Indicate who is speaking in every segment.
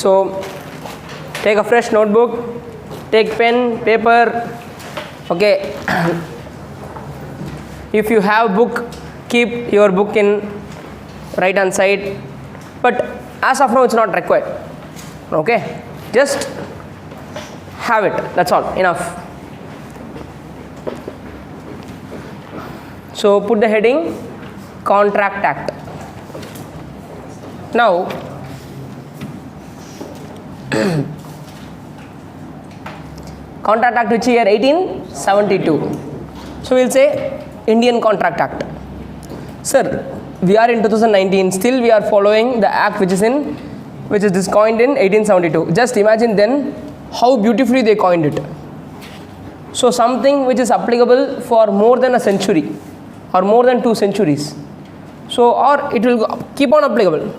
Speaker 1: So take a fresh notebook, take pen, paper. Okay. If you have book, keep your book in right hand side, but as of now it's not required. Okay, just have it, that's all, enough. So put the heading Contract Act. Now Contract Act which year? 1872. So we will say Indian Contract Act. Sir, we are in 2019, still we are following the act which is coined in 1872. Just imagine then how beautifully they coined it. So something which is applicable for more than a century or more than 2 centuries. So or it will keep on applicable.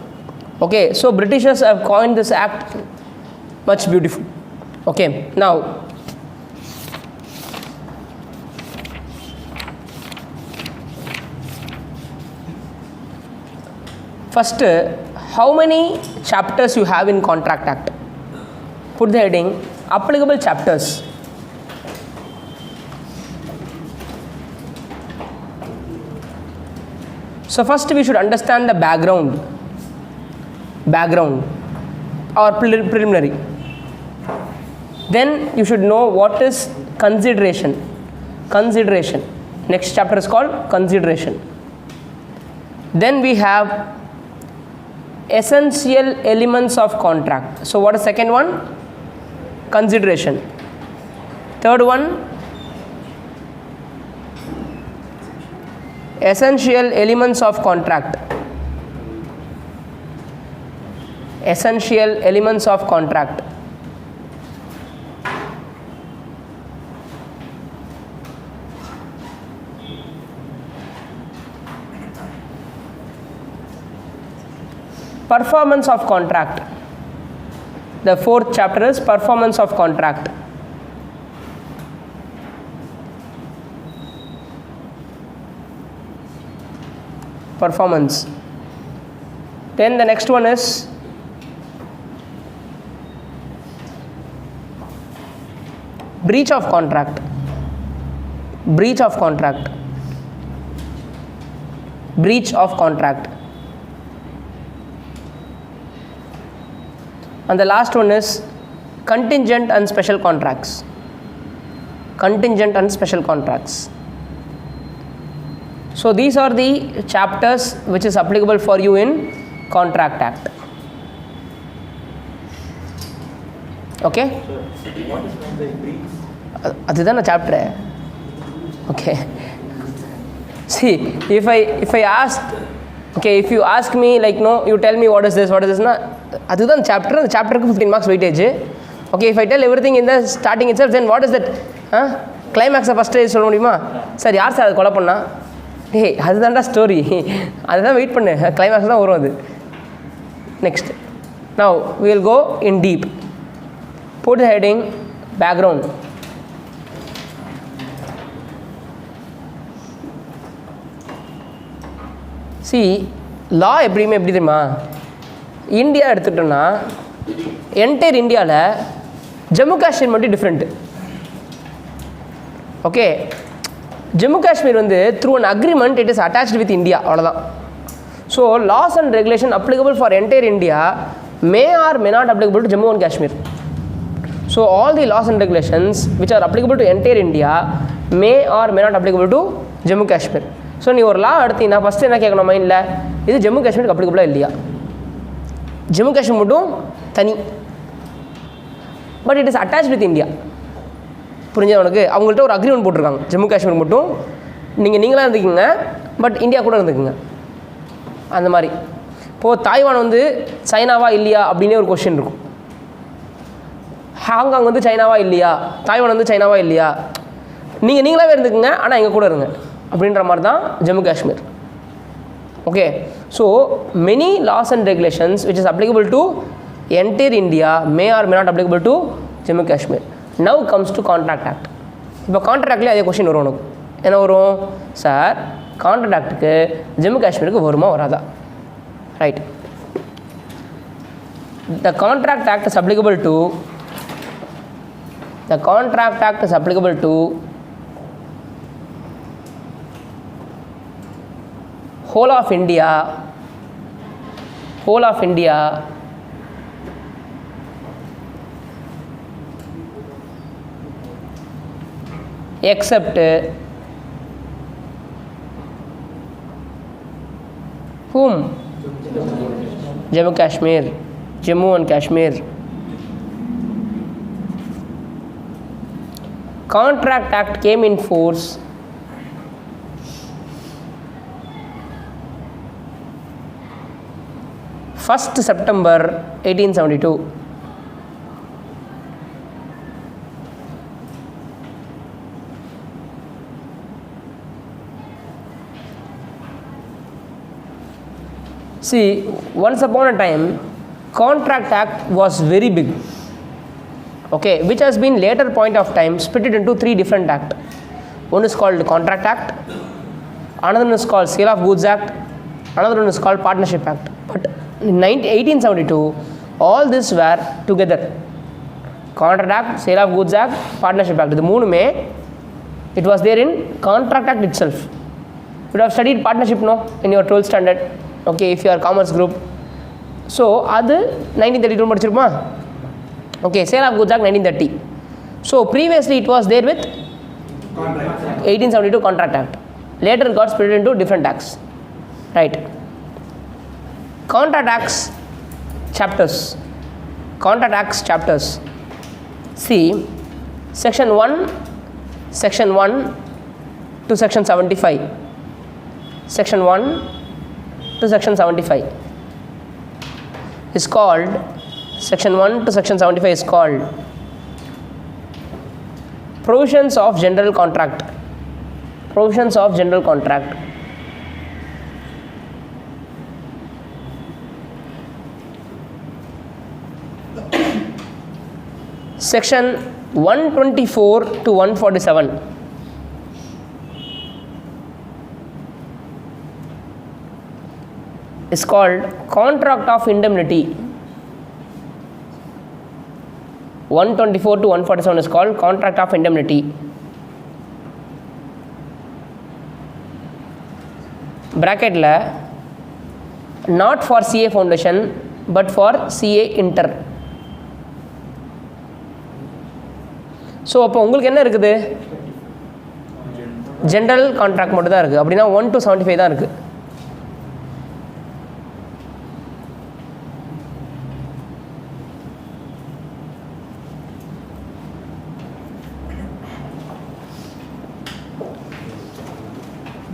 Speaker 1: Okay, so Britishers have coined this act much beautiful. Okay, now first, how many chapters you have in Contract Act? Put the heading applicable chapters. So first we should understand the background or preliminary. Then you should know what is consideration. Next chapter is called consideration. Then we have essential elements of contract. So what is second one? Consideration. Third one, essential elements of contract. Essential elements of contract. Performance of contract. The fourth chapter is performance of contract. Performance. Then the next one is breach of contract. Breach of contract. Breach of contract. And the last one is contingent and special contracts. Contingent and special contracts. So these are the chapters which is applicable for you in Contract Act. Okay?
Speaker 2: What is meant by breach?
Speaker 1: That's a chapter. Okay. See, if I asked, okay, if you ask me like no, you tell me what is this, na? That's the chapter. The chapter ku 15 marks weightage. Okay, if I tell everything in the starting itself, then what is that? Climax first stage சொல்ல முடியுமா? Sir யார் sir அது கொலை பண்ணா? Hey, அதுதான்டா story. அதுதான் wait பண்ணு. Climax தான் வரும் அது. Next. Now we will go in deep. Put the heading background. See, law எப்படி தெரியுமா? இந்தியா எடுத்துட்டோம்னா என்டையர் இந்தியாவில் ஜம்மு காஷ்மீர் மட்டும் டிஃப்ரெண்ட்டு. ஓகே, ஜம்மு காஷ்மீர் வந்து through an agreement it is attached with India, அவ்வளோதான். So laws and regulation applicable for entire India may or may not applicable to Jammu and Kashmir. So all the laws and regulations which are applicable to entire India may or may not applicable to Jammu Kashmir. So நீ ஒரு லா எடுத்தீங்கன்னா first என்ன கேட்கணும் மைண்டில், இது ஜம்மு காஷ்மீருக்கு அப்ளிகபிளாக இல்லையா? ஜம்மு காஷ்மீர் மட்டும் தனி, but it is attach with India. புரிஞ்சா உனக்கு? அவங்கள்ட்ட ஒரு அக்ரிமெண்ட் போட்டிருக்காங்க, ஜம்மு காஷ்மீர் மட்டும் நீங்களாக இருந்துக்குங்க, பட் இந்தியா கூட இருந்துக்குங்க. அந்த மாதிரி இப்போது தாய்வான் வந்து சைனாவா இல்லையா அப்படின்னே ஒரு கொஸ்டின் இருக்கும். ஹாங்காங் வந்து சைனாவா இல்லையா, தாய்வான் வந்து சைனாவா இல்லையா, நீங்களாகவே இருந்துக்குங்க ஆனால் எங்கள் கூட இருங்க அப்படின்ற மாதிரி தான் Jammu Kashmir. Okay, so many laws and regulations which is applicable to entire India may or may not applicable to Jammu Kashmir. Now comes to contract act. இப்போ கான்ட்ராக்ட்லேயே அதே கொஸ்டின் வரும் உனக்கு. என்ன வரும்? சார் கான்ட்ராக்ட் ஆக்டுக்கு ஜம்மு காஷ்மீருக்கு வருமா வராதா? Right. The Contract Act is applicable to whole of India except whom? Jammu and Kashmir. Contract Act came in force September 1872. See, once upon a time, Contract Act was very big, okay, which has been later point of time split it into 3 different acts. One is called Contract Act, another one is called Sale of Goods Act, another one is called Partnership Act. But in 1872, all these were together. Contract Act, Sale of Goods Act, Partnership Act. The moonume, it was there in Contract Act itself. You would have studied partnership, no, in your 12th standard. Okay, if you are commerce group. So, that's 1932 படிச்சிருப்போமா? Okay, Sale of Goods Act 1930. So, previously it was there with 1872 Contract Act. Later it got split into different acts. Right. Contract Acts chapters. See, Section 1 to Section 75. Section 1 to Section 75 is called, Section 1 to Section 75 is called Provisions of General Contract. Section 124 to 147 is called Contract of Indemnity. 124 to 147 is called Contract of Indemnity. Bracket la, not for CA Foundation but for CA Inter. So அப்போ உங்களுக்கு என்ன இருக்குது? General contract மட்டும் தான் இருக்குது. அப்படின்னா 1 to 75 தான் இருக்குது.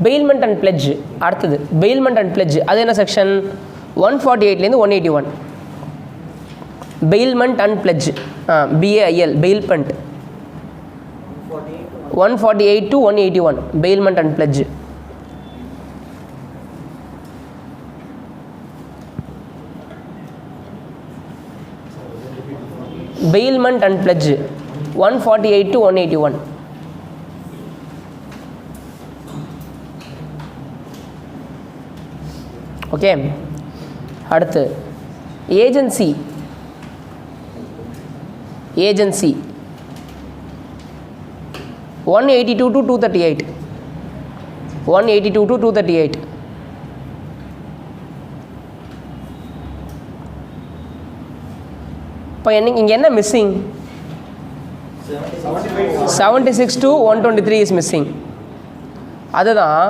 Speaker 1: Bailment and pledge. அடுத்தது பெயில்மெண்ட் அண்ட் பிளெட்ஜ். அது என்ன செக்ஷன்? 148லேருந்து 181. Bailment and pledge, BAIL, bailment. 148 to 181, bailment and pledge. Bailment and pledge, 148 to 181. Okay. அடுத்து agency. 182 to 238. 182 to 238. இப்போ இங்கே என்ன மிஸ்ஸிங்? 76 to 123 is missing. அதுதான்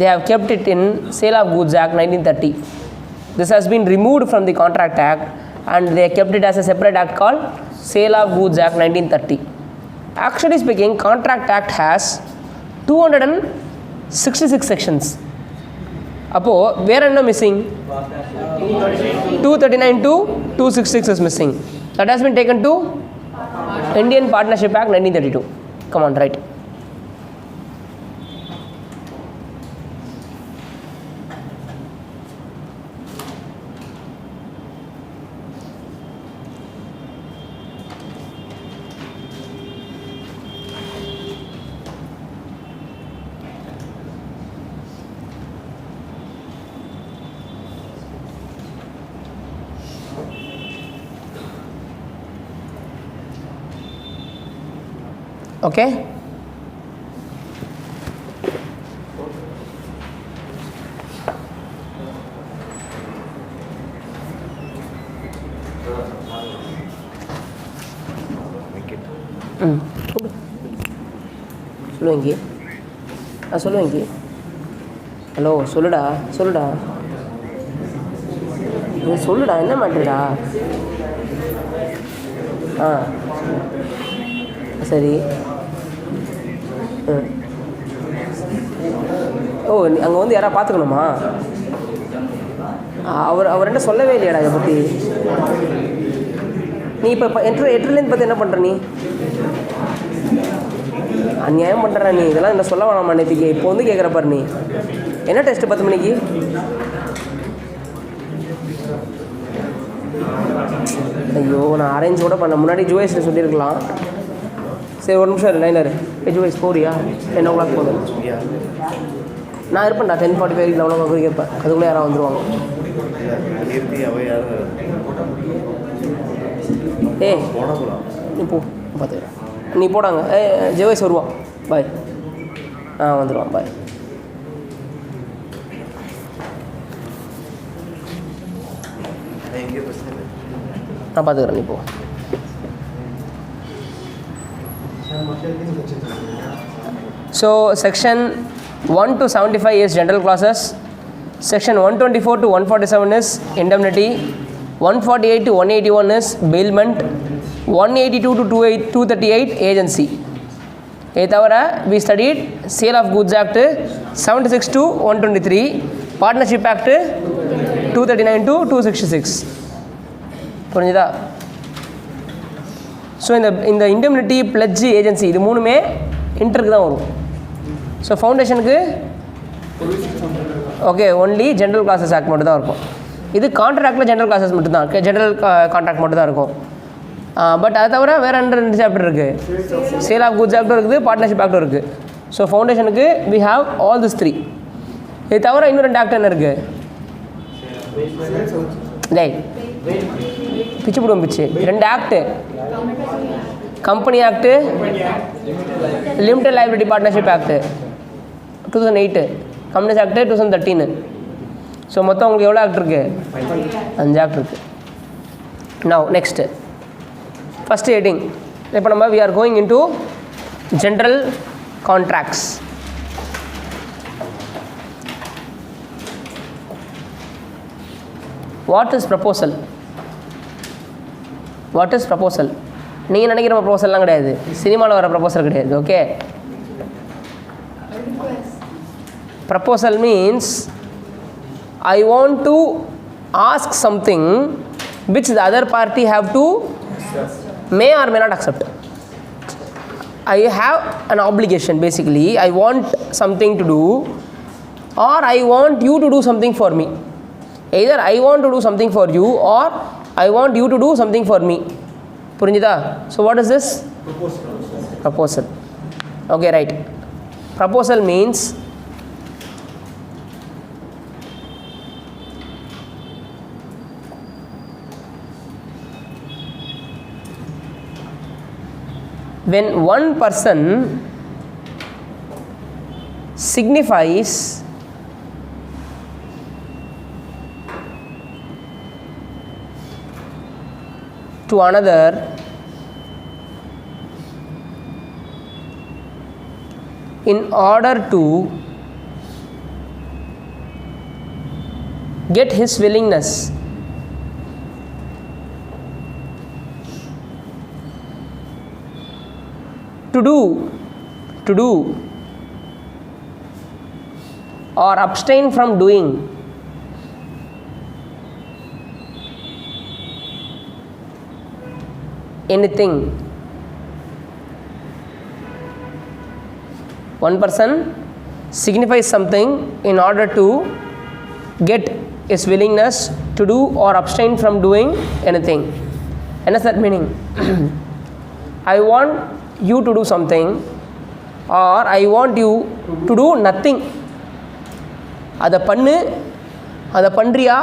Speaker 1: they have kept it in Sale of Goods Act 1930. This has been removed from the Contract Act and they kept it as a separate act called Sale of Goods Act 1930. Actually speaking, Contract Act has 266 sections. அப்போ வேற என்ன missing? 239 to 266 is missing. That has been taken to Indian Partnership Act 1932. Come on, right. Okay. சொல்லுவேங்கி. சொல்லுவேங்கி. Hello சொல்லுடா சொல்லுடா சொல்லுடா, என்ன மாட்டேடா. சரி. ஓ, அங்கே வந்து யாராவது பார்த்துக்கணுமா? அவர் என்ன சொல்லவே இல்லையாடா இதை பற்றி? நீ இப்போ எட்டுலேருந்து பார்த்து என்ன பண்ணுற? நீ அநியாயம் பண்ணுற. நீ இதெல்லாம் என்ன சொல்ல வேணாமா? நேற்றுக்கு இப்போ வந்து கேட்குற பாரு. நீ என்ன டெஸ்ட்டு 10 மணிக்கு? ஐயோ, நான் அரேஞ்ச் கூட பண்ண முன்னாடி ஜூஎஸில் சொல்லியிருக்கலாம். சரி, ஒரு நிமிஷம் லைனர். ஜூஎஸ் போறியா? 10 o'clock போதும். நான் இருப்பேன்டா. 10:45 11 o'clock இருப்பேன். அதுக்குள்ளே யாராவது வந்துடுவாங்க. நீ போ, பார்த்துக்கிறேன். நீ போடாங்க. ஜெயஸ் வருவான். பாய். வந்துடுவான். பாய். நான் பார்த்துக்கிறேன். நீ போ. So section 1 to 75 is general clauses. Section 124 to 147 is indemnity. 148 to 181 is bailment. 182 to 238 agency. இதை தவிர we studied Sale of Goods Act 76 to 123, Partnership Act 239 to 266. புரிஞ்சுதா? ஸோ இந்த இண்டெம்னிட்டி பிளட்ஜ் ஏஜென்சி இது மூணுமே இன்டருக்கு தான் வரும். ஸோ ஃபவுண்டேஷனுக்கு okay only general clauses act மட்டும் தான் இருக்கும். இது கான்ட்ராக்டில் ஜென்ரல் கிளாஸஸ் மட்டும்தான், ஜென்ரல் கான்ட்ராக்ட் மட்டும் தான் இருக்கும். பட் அதை தவிர வேறு 2 சாப்டர் இருக்குது. சேல் ஆஃப் குட்ஸ் ஆக்டும் இருக்குது, பார்ட்னர்ஷிப் ஆக்டும் இருக்குது. ஸோ ஃபவுண்டேஷனுக்கு வி ஹாவ் ஆல் திஸ் 3. இது தவிர இன்னும் 2 ஆக்ட் என்ன இருக்குது? டேய் பிச்சு போடுவோம். பிச்சு 2 act, company act, limited liability partnership act 2008, companies act 2013. So மொத்தம் உங்களுக்கு எவ்வளோ ஆக்ட் இருக்குது? 5 ஆக்ட் இருக்குது. Now next first heading. இப்போ நம்ம we are going into general contracts. What is proposal? What is proposal? நீங்கள் நினைக்கிற ப்ரப்போசல்லாம் கிடையாது, சினிமாவில் வர ப்ரப்போசல் கிடையாது. Okay, proposal means I want to ask something which the other party have to may or may not accept. I have an obligation. Basically I want something to do, or I want you to do something for me. Either I want to do something for you, or I want you to do something for me. புரிஞ்சுதா? So what is this? Proposal. Okay, right. Proposal means when one person signifies to another in order to get his willingness to do or abstain from doing anything. One person signifies something in order to get his willingness to do or abstain from doing anything. And what's that meaning? I want you to do something, or I want you to do nothing. அதை பண்ணு, அதை பண்ணுறியா,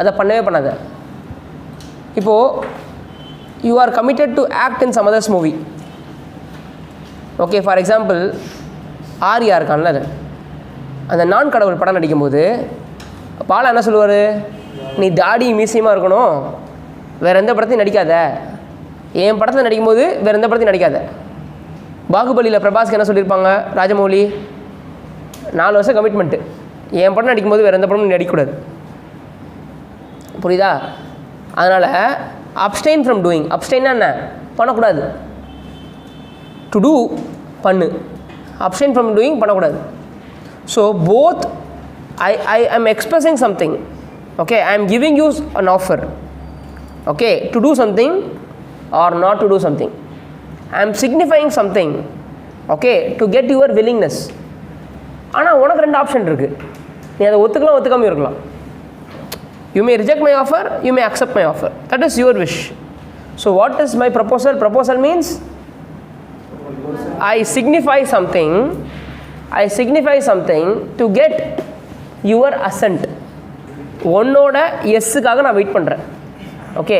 Speaker 1: அதை பண்ணவே பண்ணாத. இப்போது you are committed to act in some other's movie. Okay, for example Arya இருக்கான்ல, அந்த நான் கடவுள் படம் நடிக்கும்போது பாலா என்ன சொல்லுவார், நீ தாடி மீசியமாக இருக்கணும், வேறு எந்த படத்தையும் நடிக்காத, என் படத்தில் நடிக்கும்போது வேறு எந்த படத்தையும் நடிக்காத. பாகுபலியில் பிரபாஸ்க்கு என்ன சொல்லியிருப்பாங்க ராஜமௌலி, 4 வருஷம் கமிட்மெண்ட்டு, என் படம் நடிக்கும்போது வேறு எந்த படமும் நடிக்கக்கூடாது. புரியுதா? அதனால் அப்ஸ்டெயின் ஃப்ரம் டூயிங், அப்ஸ்டெயின்னா என்ன, பண்ணக்கூடாது. டு டூ பண்ணு, அப்ஸ்டெயின் ஃப்ரம் டூயிங் பண்ணக்கூடாது. So both I am expressing something, okay, I am giving you an offer, okay, to do something or not to do something. I am signifying something, okay, to get your willingness. ஆனால் உனக்கு 2 option இருக்குது, நீ அதை ஒத்துக்கலாம் ஒத்துக்காமல் இருக்கலாம். You may reject my offer, you may accept my offer, that is your wish. So what is my proposal? Proposal means I signify something to get your assent. உன்னோட எஸ்ஸுக்காக நான் wait பண்ணுறேன். ஓகே,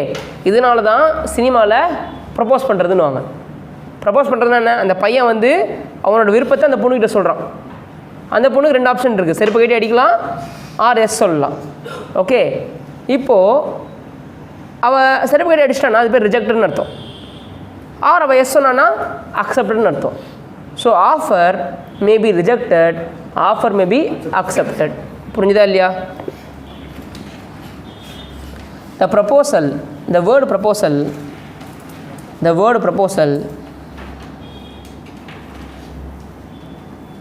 Speaker 1: இதனால தான் சினிமாவில் ப்ரப்போஸ் பண்ணுறதுன்னு வாங்க. Propose பண்ணுறதுனா என்ன, அந்த பையன் வந்து அவனோட விருப்பத்தை அந்த பொண்ணுக்கிட்ட சொல்கிறான். அந்த பொண்ணுக்கு 2 ஆப்ஷன் இருக்குது, செருப்பு கட்டி அடிக்கலாம் ஆர் எஸ் சொல்லலாம். ஓகே, இப்போது அவள் செருப்பு கட்டி அடிச்சிட்டானா அது பேர் ரிஜெக்டட்னு அர்த்தம், ஆர் அவள் எஸ் சொன்னான்னா அக்செப்டட்னு அர்த்தம். So offer may be rejected, offer may be accepted. புரிஞ்சுதா இல்லையா? The proposal, the word proposal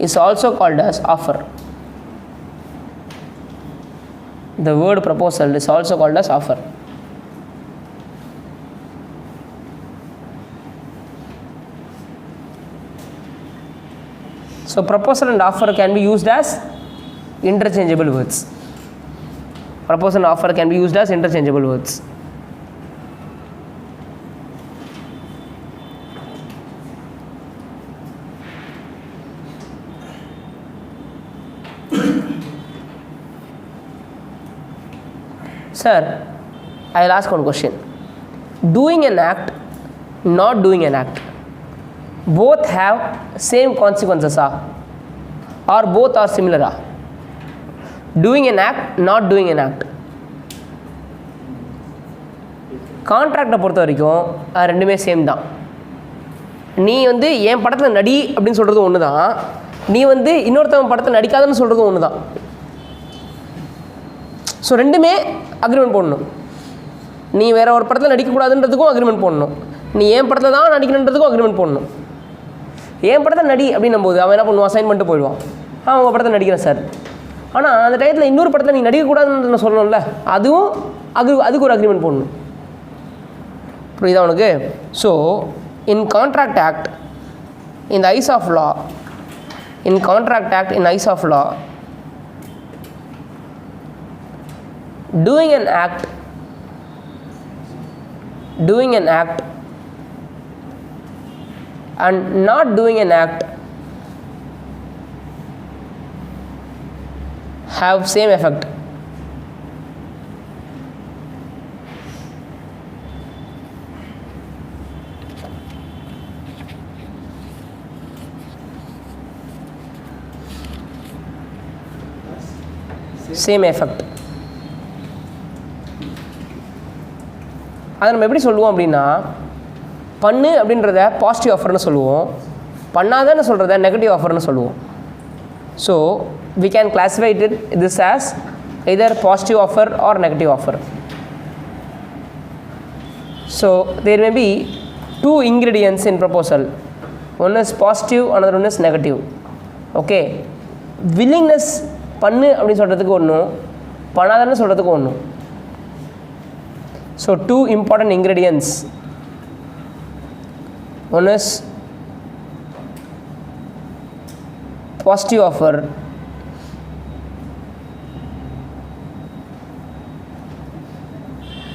Speaker 1: is also called as offer. The word proposal is also called as offer. So proposal and offer can be used as interchangeable words. Proposal and offer can be used as interchangeable words. Sir, I will ask one question. Doing an act, not doing an act, both have same consequences or both are similar? Doing an act, not doing an act. கான்ட்ராக்டை பொறுத்த வரைக்கும் அது ரெண்டுமே same தான். நீ வந்து என் படத்தில் நடி அப்படின்னு சொல்கிறது ஒன்று தான், நீ வந்து இன்னொருத்தவன் படத்தில் நடிக்காதன்னு சொல்கிறதும் ஒன்று தான். ஸோ ரெண்டுமே அக்ரிமெண்ட் போடணும். நீ வேறு ஒரு படத்தில் நடிக்கக்கூடாதுன்றதுக்கும் அக்ரிமெண்ட் போடணும், நீ என் படத்தில் தான் நடிக்கணுன்றதுக்கும் அக்ரிமெண்ட் போடணும். என் படத்தில் நடி அப்படின்னும் போது அவன் என்ன பண்ணுவான், சைன் பண்ணிட்டு போயிடுவான், உங்கள் படத்தில் நடிக்கிறேன் சார். ஆனால் அந்த டயத்தில் இன்னொரு படத்தில் நீ நடிக்கக்கூடாதுன்னு நான் சொல்லணும்ல, அதுவும் அதுக்கு ஒரு அக்ரிமெண்ட் போடணும். புரியுதா உனக்கு? So in contract act in the eyes of law, doing an act and not doing an act have same effect. Same effect. அதை நம்ம எப்படி சொல்லுவோம் அப்படின்னா, பண்ணு அப்படின்றத பாசிட்டிவ் ஆஃபர்னு சொல்லுவோம், பண்ணாதன்னு சொல்கிறத நெகட்டிவ் ஆஃபர்னு சொல்லுவோம். So we can classify this as either positive offer or negative offer. So there may be 2 ingredients in proposal, one is positive, another one is negative. Okay, willingness பண்ணு அப்படின்னு சொல்கிறதுக்கு ஒன்றும், பண்ணாதன்னு சொல்கிறதுக்கு ஒன்றும். So 2 important ingredients, one is positive offer,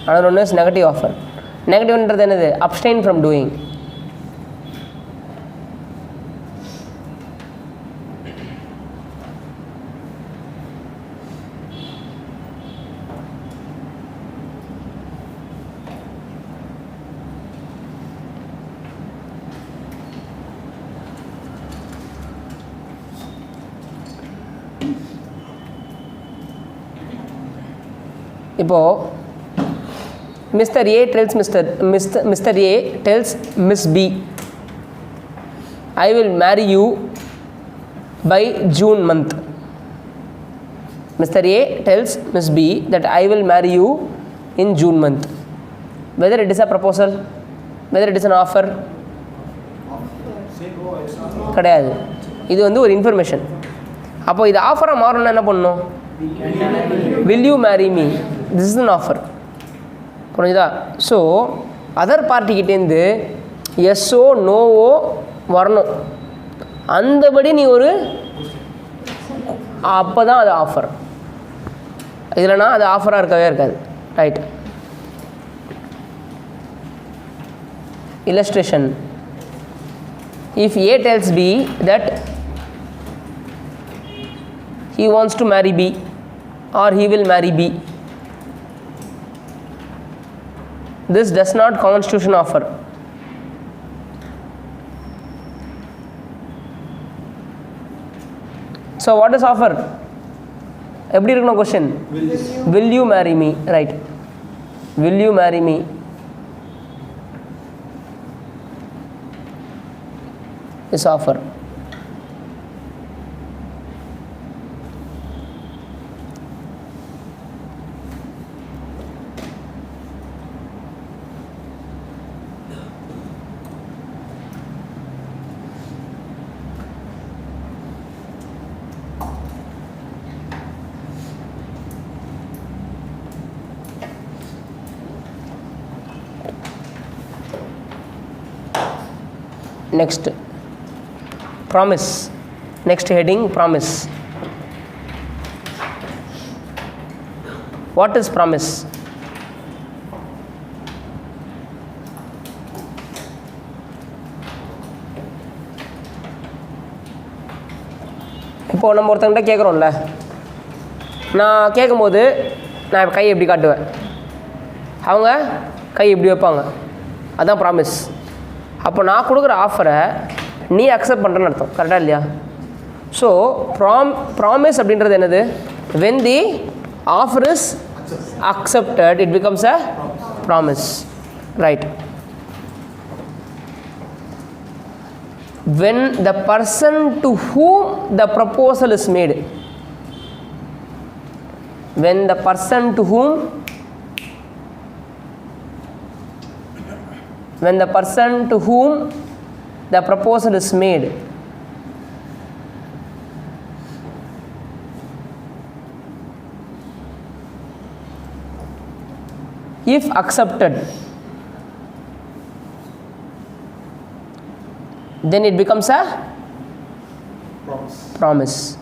Speaker 1: another one is negative offer. Negative என்றது என்னது, abstain from doing. இப்போது mister A tells mister A tells miss B, I will marry you by June month. Mr. A tells Miss B that I will marry you in June month. Whether it is a proposal, whether it is an offer, கிடையாது. இது வந்து ஒரு information. அப்போ இது ஆஃபராக மாறணும்னா என்ன பண்ணணும்? Will you marry me? This is an offer. புரிஞ்சுதா? ஸோ அதர் பார்ட்டிக்கிட்டேருந்து எஸ்ஸோ நோவோ வரணும். அந்தபடி நீ ஒரு அப்போ தான் அது ஆஃபர். இல்லைனா அது ஆஃபராக இருக்கவே இருக்காது. Right. illustration. If A tells B that he wants to marry B or he will marry B, this does not constitute an offer. So what is offer? எப்படி இருக்கணும் question? Will you marry me? Right. Will you marry me? Is offer. Next, promise. Next heading, promise. What is promise? இப்போ நம்ம ஒருத்தங்கிட்ட கேட்குறோம்ல, நான் கேட்கும்போது நான் கை எப்படி காட்டுவேன், அவங்க கை எப்படி வைப்பாங்க, அதுதான் ப்ராமிஸ். அப்போ நான் கொடுக்குற ஆஃபரை நீ அக்செப்ட் பண்ணுறேன்னு அர்த்தம். கரெக்டாக இல்லையா? ஸோ ப்ராமிஸ் அப்படின்றது என்னது? when the offer is accepted it becomes a promise. Right. When the person to whom the proposal is made, when the person to whom the proposal is made if accepted, then it becomes a promise.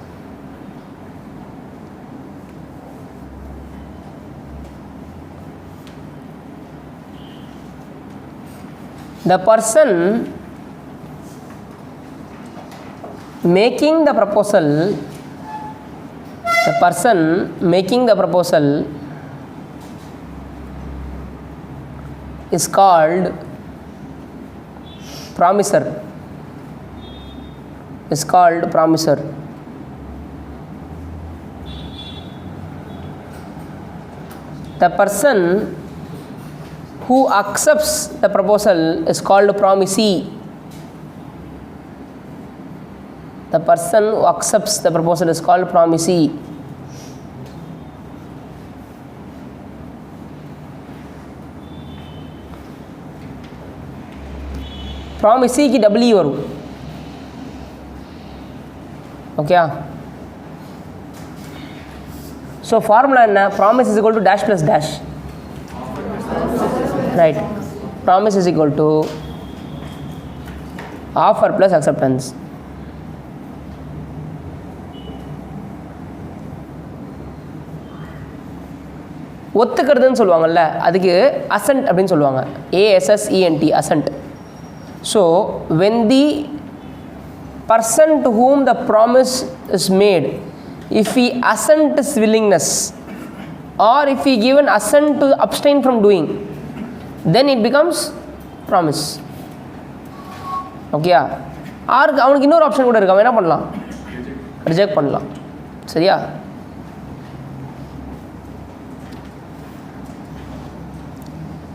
Speaker 1: The person making the proposal is called promiser. The person who accepts the proposal is called promisee. The person who accepts the proposal is called promisee. promisee की W வரும். Okay. So formula என்ன? promise is equal to dash plus dash. Right. Promise is equal to offer plus acceptance. ஒத்துக்கிறதுன்னு சொல்லுவாங்கல்ல, அதுக்கு assent அப்படின்னு சொல்லுவாங்க. ASSENT, assent. So when the person to whom the promise is made, if he assent his willingness or if he given assent to abstain from doing, then it becomes promise. ஓகேயா? ஆருக்கு அவனுக்கு இன்னொரு option கூட இருக்கு, அவன் என்ன பண்ணலாம்? Reject பண்ணலாம். சரியா?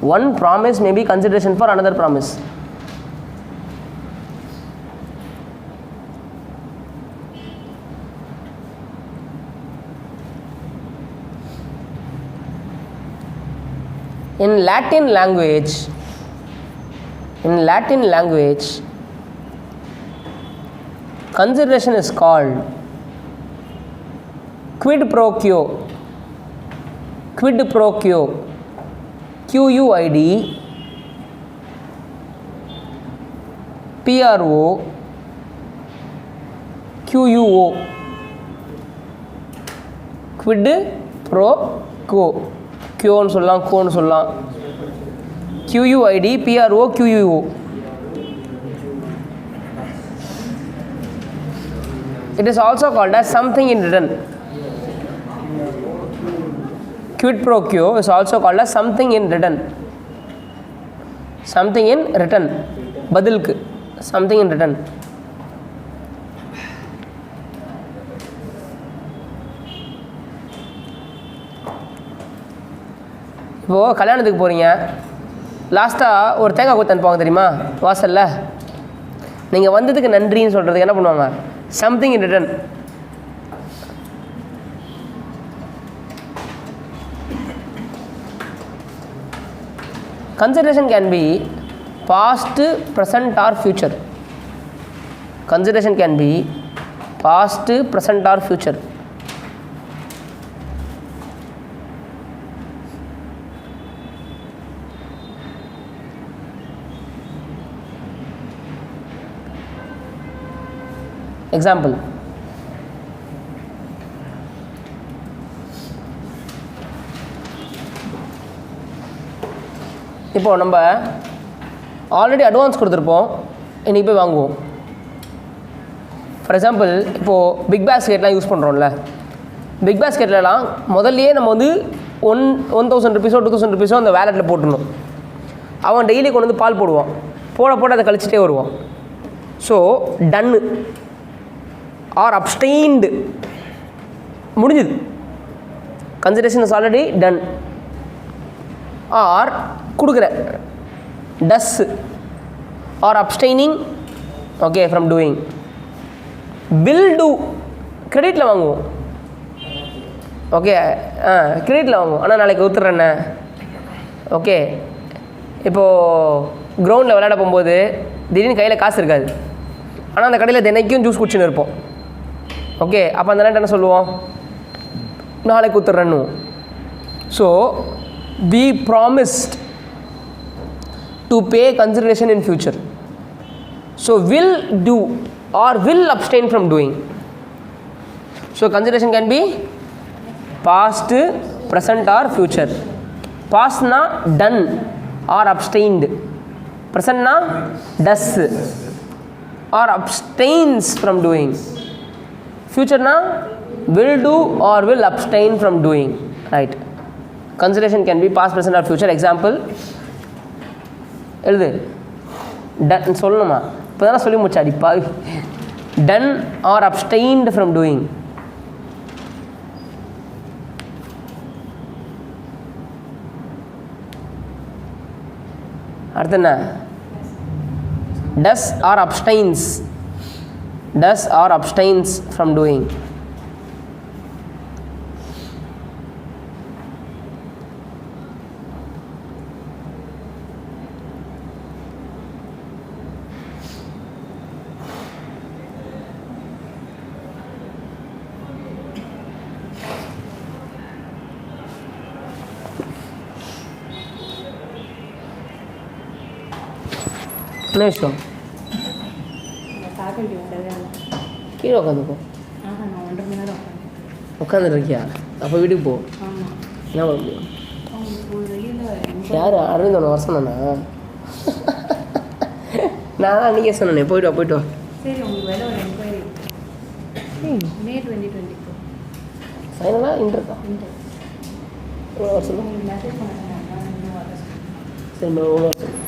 Speaker 1: One promise may be consideration for another promise. In Latin language, consideration is called quid pro quo. Quid pro quo. QUID PRO QUO. Quid pro quo. Q ன்னு சொல்லலாம், கோன்னு சொல்லலாம். QUID PRO QUO. It is also called as something in return. Quid pro quo is also called as something in return. Something in return. பதிலுக்கு something in return. இப்போது கல்யாணத்துக்கு போகிறீங்க, லாஸ்ட்டாக ஒரு தேங்காய் கொத்து அனுப்புவாங்க தெரியுமா வாசலில். நீங்கள் வந்ததுக்கு நன்றின்னு சொல்கிறதுக்கு என்ன பண்ணுவாங்க? Something in return. Consideration can be past, present or future. Consideration can be past, present or future. Example, இப்போது நம்ம ஆல்ரெடி அட்வான்ஸ் கொடுத்துருப்போம், இன்றைக்கி போய் வாங்குவோம். ஃபார் எக்ஸாம்பிள், இப்போது பிக் பாஸ்கெட்லாம் யூஸ் பண்ணுறோம்ல, பிக் பாஸ்கெட்லலாம் முதல்லையே நம்ம வந்து 1000 ருபீஸோ 2000 ருபீஸோ அந்த வேலெட்டில் போட்டுடணும். அவன் டெய்லி கொண்டு வந்து பால் போடுவான், போட அதை கழிச்சிட்டே வருவான். ஸோ டன்னு ஆர் அப்ஸ்டெயின்டு, முடிஞ்சுது. Consideration is already done. Or கொடுக்குறேன், does or abstaining, okay, from doing. Will do, கிரெடிட்டில் வாங்குவோம். ஓகே, கிரெடிட்டில் வாங்குவோம். ஆனால் நாளைக்கு ஒத்துறேண்ணே. ஓகே, இப்போது கிரவுண்டில் விளையாட போகும்போது திடீர்னு கையில் காசு இருக்காது, ஆனால் அந்த கடையில் தினைக்கும் ஜூஸ் குடிச்சுன்னு இருப்போம். ஓகே, அப்போ அந்த நேரம் என்ன சொல்லுவோம்? நாளைக்கு ஒத்துறேன்னு. So we promised to pay consideration in future. So will do or will abstain from doing. So consideration can be past, present or future. Past na done or abstained, present na does or abstains from doing, future na will do or will abstain from doing, right? Consideration can be past, present or future. Example, எழுது. Done சொல்லணுமா? இப்போ தானே சொல்லி முடிச்சா அடிப்பா. Done or abstained from doing. அடுத்து என்ன? Does or abstains. Does or abstains from doing. என்ன விஷயம்? கீழே உட்காந்துப்போ. உட்காந்துருக்கியா? அப்போ வீட்டுக்கு போ. என்ன பண்ண முடியும்? யார்? அரவிந்த் 1 வருஷம் தானா? நான் தான் அன்றைக்கே சொன்னேன், போய்ட்டு வா போய்ட்டு வா. ஃபைனலாக இன்ட்ருக்கா? எவ்வளோ வருஷம் தான்? சரி, எவ்வளோ வருஷம்?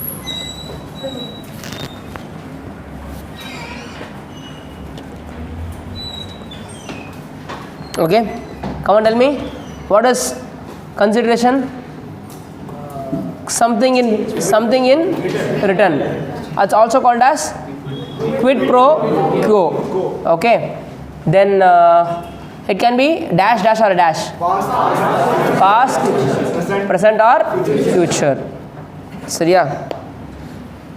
Speaker 1: Okay, come on, tell me, what is consideration? something in return. It's also called as quid pro quo. Okay. Then it can be dash dash or a dash. Past, present or future. So yeah.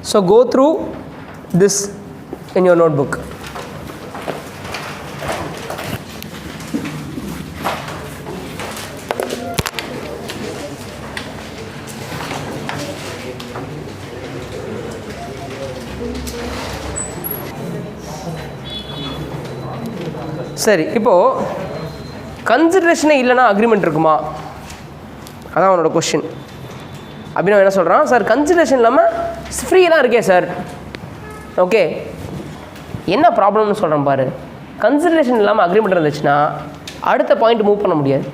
Speaker 1: So go through this in your notebook. சரி, இப்போது கன்சிடரேஷனே இல்லைனா agreement இருக்குமா? அதான் அவனோட question. அப்படின்னு அவன் என்ன சொல்கிறான், சார் கன்சிடரேஷன் இல்லாமல் ஃப்ரீயெல்லாம் இருக்கே சார். ஓகே, என்ன ப்ராப்ளம்னு சொல்கிறேன் பாரு. கன்சிடரேஷன் இல்லாமல் அக்ரிமெண்ட் இருந்துச்சுன்னா அடுத்த பாயிண்ட் மூவ் பண்ண முடியாது.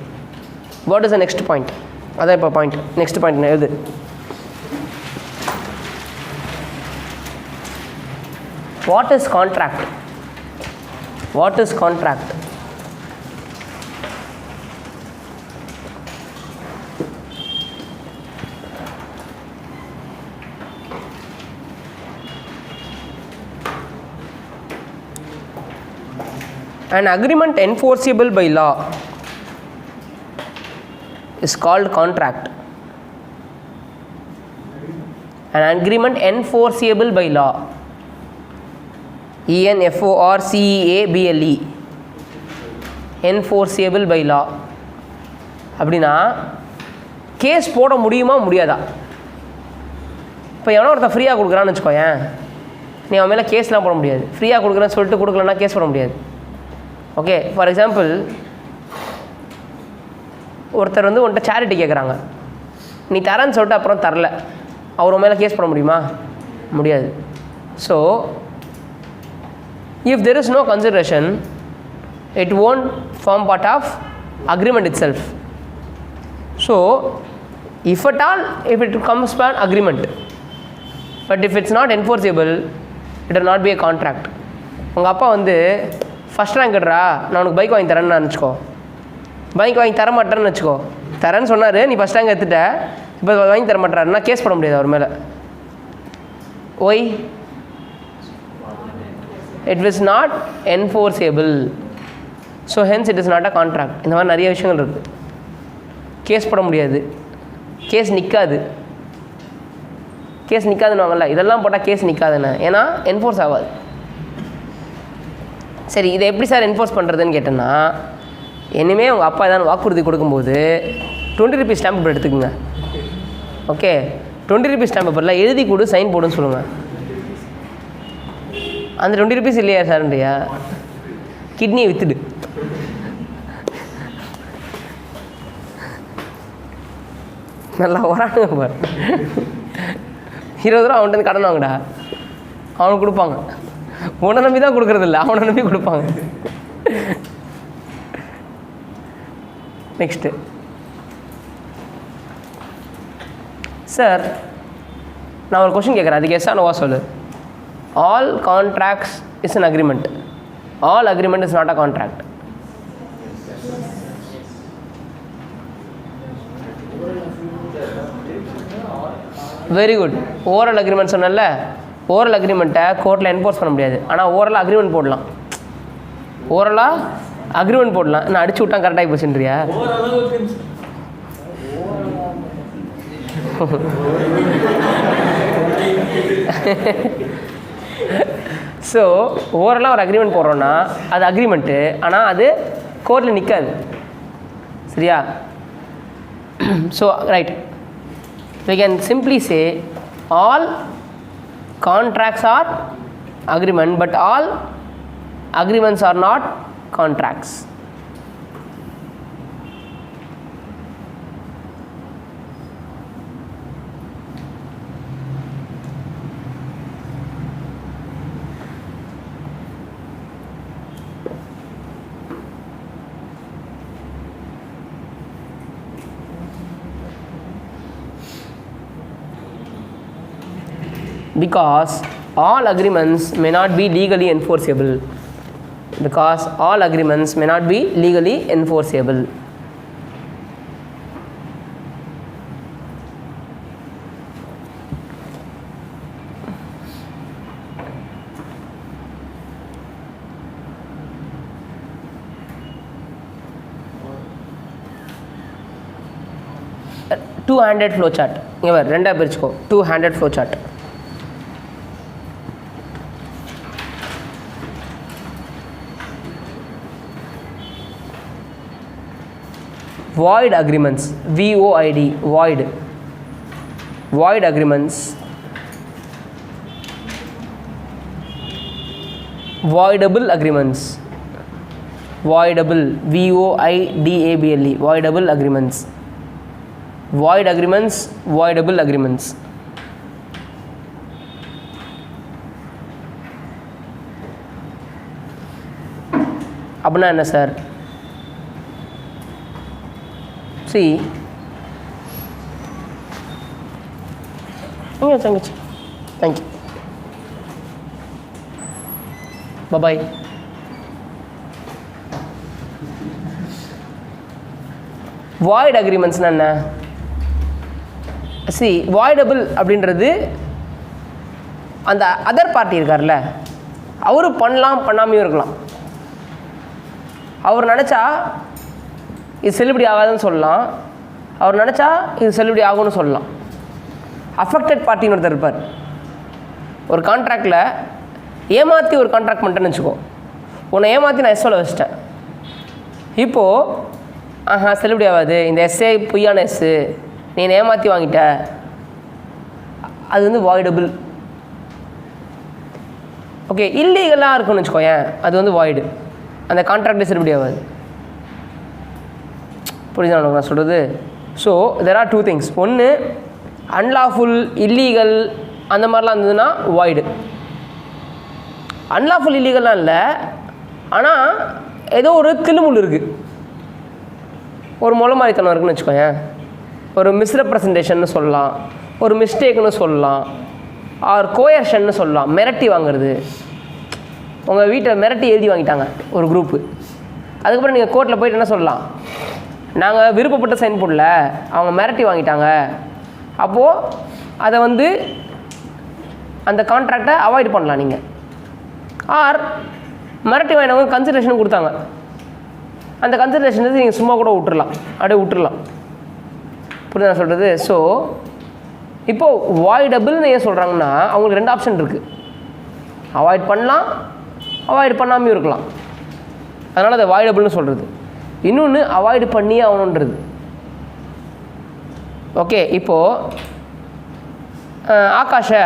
Speaker 1: What is the next point? அதான் இப்போ பாயிண்ட். நெக்ஸ்ட் பாயிண்ட் எது? What is contract? What is contract? An agreement enforceable by law is called contract. An agreement enforceable by law, ENFORCEABLE, enforceable by law. அப்படின்னா case போட முடியுமா முடியாதா? இப்போ எவனோ ஒருத்தன் ஃப்ரீயாக கொடுக்குறான்னு வச்சுக்கோயேன், நீ அவன் மேலே கேஸ்லாம் போட முடியாது. ஃப்ரீயாக கொடுக்குறேன்னு சொல்லிட்டு கொடுக்கலன்னா கேஸ் போட முடியாது. ஓகே, ஃபார் எக்ஸாம்பிள் ஒருத்தர் வந்து உன்கிட்ட சேரிட்டி கேட்குறாங்க, நீ தரேன்னு சொல்லிட்டு அப்புறம் தரல, அவர் மேலே கேஸ் போட முடியுமா? முடியாது. So if there is no consideration, it won't form part of agreement itself. So if at all, if it comes by agreement, but if it's not enforceable, it will not be a contract. உங்கள் அப்பா வந்து first rank எடுறா, நான் உனக்கு bike வாங்கி தரேன்னு நினச்சிக்கோ. Bike வாங்கி தர மாட்டேன்னு வச்சுக்கோ. தரேன்னு சொன்னார், நீ ஃபஸ்ட் ரேங்க் எடுத்துட்ட, இப்போ வாங்கி தர மாட்டேறாருன்னா கேஸ் போட முடியாது அவர் மேலே. Y? It was not enforceable. So hence it is not a contract. இந்த மாதிரி நிறைய விஷயங்கள் இருக்குது. கேஸ் போட முடியாது, கேஸ் நிற்காது. கேஸ் நிற்காதுன்னு இதெல்லாம் போட்டால் கேஸ் நிற்காதுன்னு, ஏன்னா என்ஃபோர்ஸ் ஆகாது. சரி, இதை எப்படி சார் என்ஃபோர்ஸ் பண்ணுறதுன்னு கேட்டேன்னா, இனிமேல் உங்கள் அப்பா ஏதாவது வாக்குறுதி கொடுக்கும்போது 20 ரூபீஸ் ஸ்டாம்ப் பேப்பர் எடுத்துக்கோங்க. ஓகே, 20 ரூபீஸ் ஸ்டாம்ப் பேப்பரில் எழுதி கொடு, சைன் போடுன்னு சொல்லுங்கள். அந்த 20 ரூபீஸ் இல்லையா சார்ன்றியா? கிட்னியை விற்றுடு. நல்லா வரானுங்க பாரு. 20 ரூபா அவன்கிட்ட கடன் வாங்கடா, அவனுக்கு கொடுப்பாங்க. உன்னை நம்பி தான் கொடுக்குறதில்ல, அவனை நம்பி கொடுப்பாங்க. நெக்ஸ்ட்டு சார், நான் ஒரு கொஷின் கேட்குறேன், அதுக்கு எஸ்ஸா நோவா சொல்லு. All contracts is an agreement. All agreement is not a contract. Very good. Oral agreement சொன்னல, ஓரல் அக்ரிமெண்ட்டை கோர்ட்டில் என்ஃபோர்ஸ் பண்ண முடியாது. ஆனால் ஓரலாக அக்ரிமெண்ட் போடலாம். ஓரலாக அக்ரிமெண்ட் போடலாம். நான் அடிச்சு விட்டான் கரெக்டாகி போச்சுன்றியா? ஸோ ஓவராலாக ஒரு அக்ரிமெண்ட் போடுறோன்னா அது அக்ரிமெண்ட்டு, ஆனால் அது கோர்ட்டில் நிற்காது. சரியா? So right, we can simply say all contracts are agreement, but all agreements are not contracts. Because all agreements may not be legally enforceable. Because all agreements may not be legally enforceable. 2-handed flow chart. இங்கே வர ரெண்டாக பிரிச்சுக்கோ. 2-handed flow chart. Void agreements, VOID, void agreements, voidable agreements, voidable, VOIDABLE, voidable agreements, void agreements, voidable agreements. அப்படின்னா என்ன sir? See, thank you. Bye-bye. Void agreements என்ன? See, voidable அப்படின்றது அந்த other party இருக்கார்ல, அவரு பண்ணலாம் பண்ணாமையும் இருக்கலாம். அவர் நினச்சா இது செல்லுபடி ஆகாதுன்னு சொல்லலாம், அவர் நினச்சா இது செல்லுபடி ஆகும்னு சொல்லலாம். அஃபெக்டட் பார்ட்டின்னு ஒருத்தர் இருப்பார். ஒரு கான்ட்ராக்டில் ஏமாற்றி ஒரு கான்ட்ராக்ட் பண்ணிட்டேன்னு வச்சுக்கோ, உன்னை ஏமாற்றி நான் எஸ்ஸோவில் வச்சிட்டேன். இப்போது செல்லுபடி ஆகாது, இந்த எஸ்ஸே பொய்யான எஸ்ஸு, நீ என்னை ஏமாற்றி வாங்கிட்ட, அது வந்து வாய்டபுள். ஓகே, இல்லீகலாக இருக்குன்னு வச்சுக்கோயேன், அது வந்து வாய்டு, அந்த கான்ட்ராக்டே செல்லுபடி ஆகாது. புரியுதா நான் சொல்கிறது? So there are 2 things. ஒன்று அன்லாஃபுல், இல்லீகல் அந்த மாதிரிலாம் இருந்ததுன்னா வாய்டு. அன்லாஃபுல் இல்லீகல்லாம் இல்லை, ஆனால் ஏதோ ஒரு தில்லுமுள் இருக்குது, ஒரு மொழ மாதிரித்தனம் இருக்குன்னு வச்சுக்கோயேன். ஒரு மிஸ்ரெப்ரசன்டேஷன்னு சொல்லலாம், ஒரு மிஸ்டேக்குன்னு சொல்லலாம், ஆர் கோயர்ஷன்னு சொல்லலாம். மிரட்டி வாங்குறது, உங்கள் வீட்டை மிரட்டி எழுதி வாங்கிட்டாங்க ஒரு குரூப்பு, அதுக்கப்புறம் நீங்கள் கோர்ட்டில் போய்ட்டு என்ன சொல்லலாம், நாங்கள் விருப்பப்பட்ட சைன் போடல, அவங்க மிரட்டி வாங்கிட்டாங்க. அப்போது அதை வந்து அந்த கான்ட்ராக்டை அவாய்ட் பண்ணலாம் நீங்கள். ஆர் மிரட்டி வாங்கினவங்க கன்சிடரேஷன் கொடுத்தாங்க, அந்த கன்சிடரேஷன் வந்து நீங்கள் சும்மா கூட விட்டுறலாம், அப்படியே விட்டுறலாம். புரியுது நான் சொல்கிறது? ஸோ இப்போது வாய்டபுள்னு ஏன் சொல்கிறாங்கன்னா, அவங்களுக்கு 2 ஆப்ஷன் இருக்குது. அவாய்ட் பண்ணலாம், அவாய்ட் பண்ணாமையும் இருக்கலாம். அதனால் அதை வாய்டபுள்னு சொல்கிறது. இன்னொன்று அவாய்டு பண்ணியே ஆகணுன்றது. ஓகே, இப்போது ஆகாஷை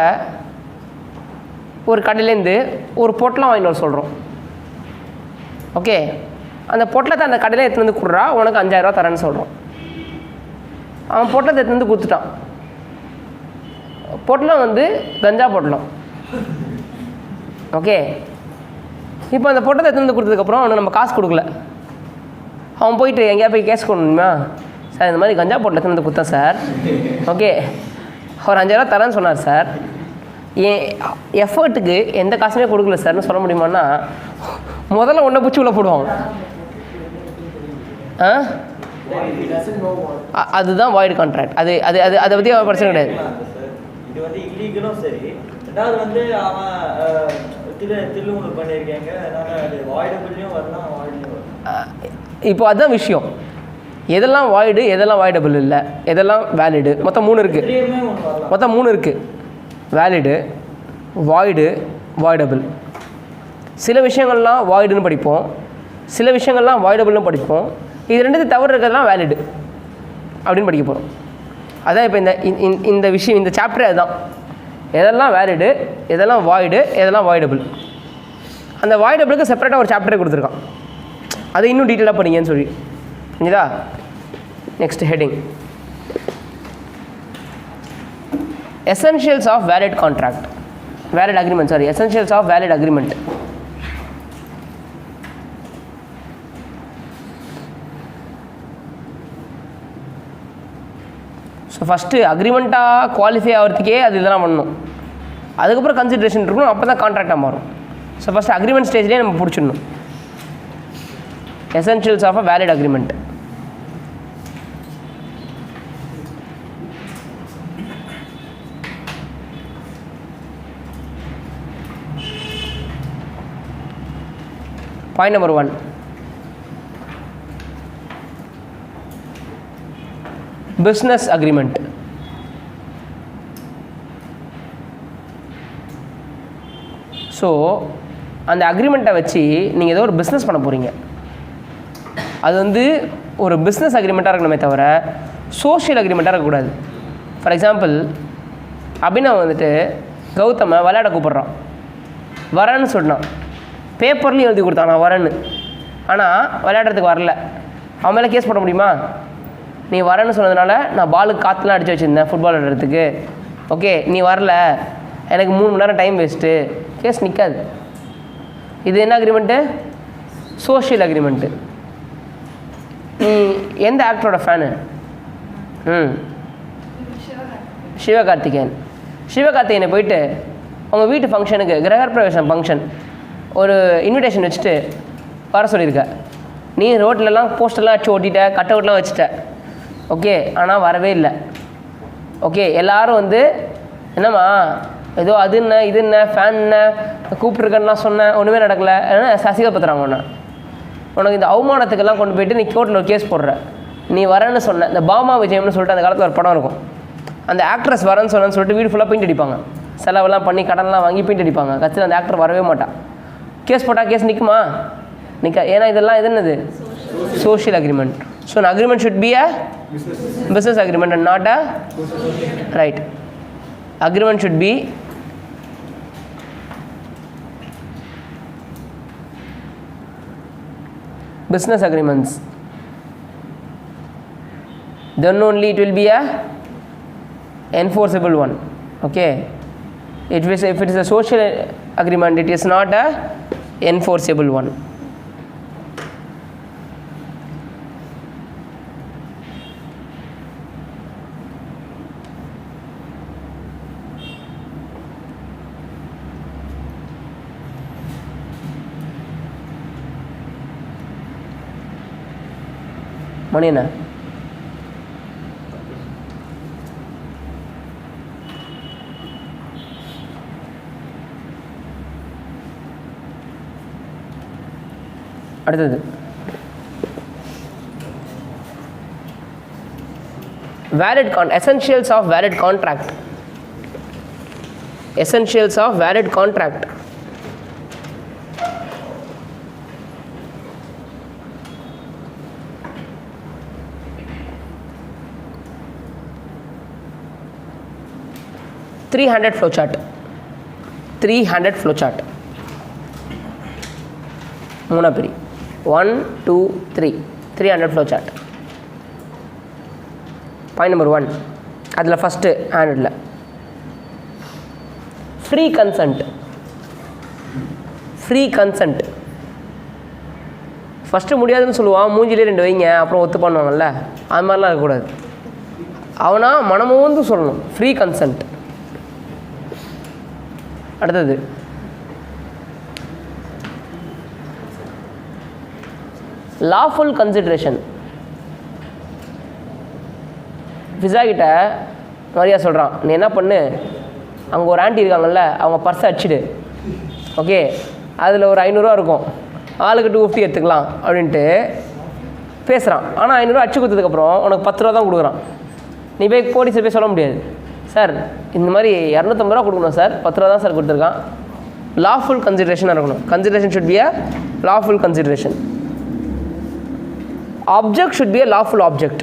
Speaker 1: ஒரு கடையிலேருந்து ஒரு பொட்டலம் வாங்கிட்டு வர சொல்கிறோம். ஓகே, அந்த பொட்டலத்தை அந்த கடையில் எடுத்துகிட்டு வந்து கொடுறா, உனக்கு 5000 ரூபா தரேன்னு சொல்கிறோம். அவன் பொட்டலத்தை எடுத்துகிட்டு வந்து கொடுத்துட்டான். பொட்டலம் வந்து கஞ்சா பொட்டலம். ஓகே, இப்போ அந்த பொட்டலத்தை எடுத்துகிட்டு வந்து கொடுத்ததுக்கப்புறம் அவனுக்கு நம்ம காசு கொடுக்கல. அவன் போயிட்டு எங்கேயா போய் கேஸ் கொடுணுமா, சார் இந்த மாதிரி கஞ்சா பொட்டலத்தை வந்து கொடுத்தேன் சார், ஓகே ஒரு 5000 ரூபா தரேன்னு சொன்னார் சார், என் எஃபர்ட்டுக்கு எந்த காசுமே கொடுக்கல சார்னு சொல்ல முடியுமான்னா, முதல்ல ஒன்றை பிடிச்சி உள்ள போடுவாங்க. அதுதான் வாய்டு கான்ட்ராக்ட். அது அது அது அதை பற்றி பிரச்சனை கிடையாது.
Speaker 2: இது வந்து இல்லீகலும் சரி, ரெண்டாவது வந்து அவன் தில்லுமுள்ளு பண்ணியிருக்காங்க, அதனால் அது வாய்டபுள்லையும் வரலாம், வாய்ட்லையும் வரலாம்.
Speaker 1: இப்போ அதுதான் விஷயம், எதெல்லாம் வாய்டு எதெல்லாம் வாய்டபுள் இல்லை, எதெல்லாம் வேலிடு. மொத்தம் 3 இருக்குது. மொத்தம் 3 இருக்குது, வேலிடு, வாய்டு, வாய்டபுள். சில விஷயங்கள்லாம் வாய்டுன்னு படிப்போம், சில விஷயங்கள்லாம் வாய்டபுள்னு படிப்போம். இது 2 தவறு இருக்கிறதுலாம் வேலிடு அப்படின்னு படிக்க போகிறோம். அதான் இப்போ இந்த விஷயம், இந்த சாப்டர் அதுதான். எதெல்லாம் வேலிடு, எதெல்லாம் வாய்டு, எதெல்லாம் வாய்டபுள். அந்த வாய்டபுளுக்கு செப்பரேட்டாக ஒரு சாப்டரே கொடுத்துருக்கான், அதை இன்னும் டீட்டெயிலாக படிங்கன்னு சொல்லி. புரியுதா? Next heading, essentials of valid contract, valid agreement, sorry essentials of valid agreement. So first அக்ரிமெண்ட்டாக குவாலிஃபை ஆகிறதுக்கே அது இதெல்லாம் பண்ணணும், அதுக்கப்புறம் கன்சிடரேஷன் இருக்கணும், அப்போ தான் கான்ட்ராக்டாக மாறும். ஸோ ஃபஸ்ட்டு அக்ரிமெண்ட் ஸ்டேஜ்லேயே நம்ம பிடிச்சிடணும். Essentials of a valid agreement. Point number 1, business agreement. So அந்த அக்ரிமெண்ட்டை வச்சு நீங்கள் ஏதோ ஒரு பிஸ்னஸ் பண்ண போகிறீங்க. அது வந்து ஒரு பிஸ்னஸ் அக்ரிமெண்ட்டாக இருக்கணுமே தவிர சோஷியல் அக்ரிமெண்ட்டாக இருக்கக்கூடாது. ஃபார் எக்ஸாம்பிள், அபினவ் வந்துட்டு கௌதமை விளையாட கூப்பிட்றான், வரேன்னு சொன்னான், பேப்பர்லேயும் எழுதி கொடுத்தான் நான் வரேன்னு. ஆனால் விளையாடுறதுக்கு வரல. அவன் மேலே கேஸ் போட முடியுமா? நீ வரேன்னு சொன்னதுனால நான் பாலுக்கு காற்றுலாம் அடித்து வச்சுருந்தேன் ஃபுட்பால் விளையாடுறதுக்கு, ஓகே நீ வரல, எனக்கு 3 மணி நேரம் டைம் வேஸ்ட்டு, கேஸ் நிற்காது. இது என்ன அக்ரிமெண்ட்டு? Social agreement. நீ எந்த ஆக்டரோட ஃபேனு? சிவகார்த்திகேயன். சிவகார்த்திகேயனை போயிட்டு அவங்க வீட்டு ஃபங்க்ஷனுக்கு, கிரகப்பிரவேசம் ஃபங்க்ஷன், ஒரு இன்விடேஷன் வச்சுட்டு வர சொல்லியிருக்க. நீ ரோட்லலாம் போஸ்டர்லாம் வச்சு ஓட்டிட்ட, கட் அவுட்லாம் வச்சுட்ட, ஓகே, ஆனால் வரவே இல்லை. ஓகே, எல்லோரும் வந்து என்னம்மா ஏதோ அது என்ன இது என்ன ஃபேன் என்ன கூப்பிட்ருக்கேன்லாம் சொன்னேன், ஒன்றுமே நடக்கலை, ஏன்னா அசிங்கப்படுத்துகிறாங்க ஒன்று. உனக்கு இந்த அவமானத்துக்கெல்லாம் கொண்டு போய்ட்டு நீ கோர்ட்டில் ஒரு கேஸ் போடுற. நீ வரேன்னு சொன்ன, இந்த பாமா விஜயம்னு சொல்லிட்டு அந்த காலத்தில் ஒரு படம் இருக்கும். அந்த ஆக்ட்ரஸ் வரேன்னு சொன்னேன்னு சொல்லிட்டு வீடு ஃபுல்லாக பெயிண்ட் அடிப்பாங்க, செலவெல்லாம் பண்ணி கடன்லாம் வாங்கி பெயிண்ட் அடிப்பாங்க. கட்சியில் அந்த ஆக்டர் வரவே மாட்டான். கேஸ் போட்டால் கேஸ் நிற்குமா? நிற்க. ஏன்னா இதெல்லாம் இது என்னது? Social agreement. So an agreement should be a business agreement and not a right. Agreement should be business agreements. Then only it will be a enforceable one. Okay. If it is a social agreement, it is not a enforceable one. மணி என்ன? அடுத்தது essentials of valid contract. Essentials of valid contract. Three-handed flowchart. 3 பிரி 1 2 3 300 flowchart. Point number 1, அதில் first handle free consent. First முடியாதுன்னு சொல்லுவான், மூஞ்சிலே 2 வைங்க அப்புறம் ஒத்து பண்ணுவாங்கல்ல, அது மாதிரிலாம் இருக்கக்கூடாது. அவனா மனமும் வந்து சொல்லணும் ஃப்ரீ கன்சென்ட். அடுத்தது லாஃபுல் கன்சிடரேஷன். ஃபிஸா கிட்ட நிறையா சொல்கிறான், நீ என்ன பண்ணு, அங்கே ஒரு ஆண்டி இருக்காங்கல்ல, அவங்க பர்ஸை அடிச்சிடு, ஓகே, அதில் ஒரு 500 இருக்கும், ஆளுக்கு 250 எடுத்துக்கலாம் அப்படின்ட்டு பேசுகிறான். ஆனால் 500 அடிச்சு கொடுத்ததுக்கப்புறம் உனக்கு 10 ரூபா தான் கொடுக்குறான். நீ போய் போலீஸை போய் சொல்ல முடியாது, சார் இந்த மாதிரி 250 ரூபா கொடுக்கணும் சார், 10 ரூபா தான் சார் கொடுத்துருக்கான். லாஃபுல் கன்சிடரேஷனாக இருக்கணும். Consideration should be a lawful consideration. Object should be a lawful object.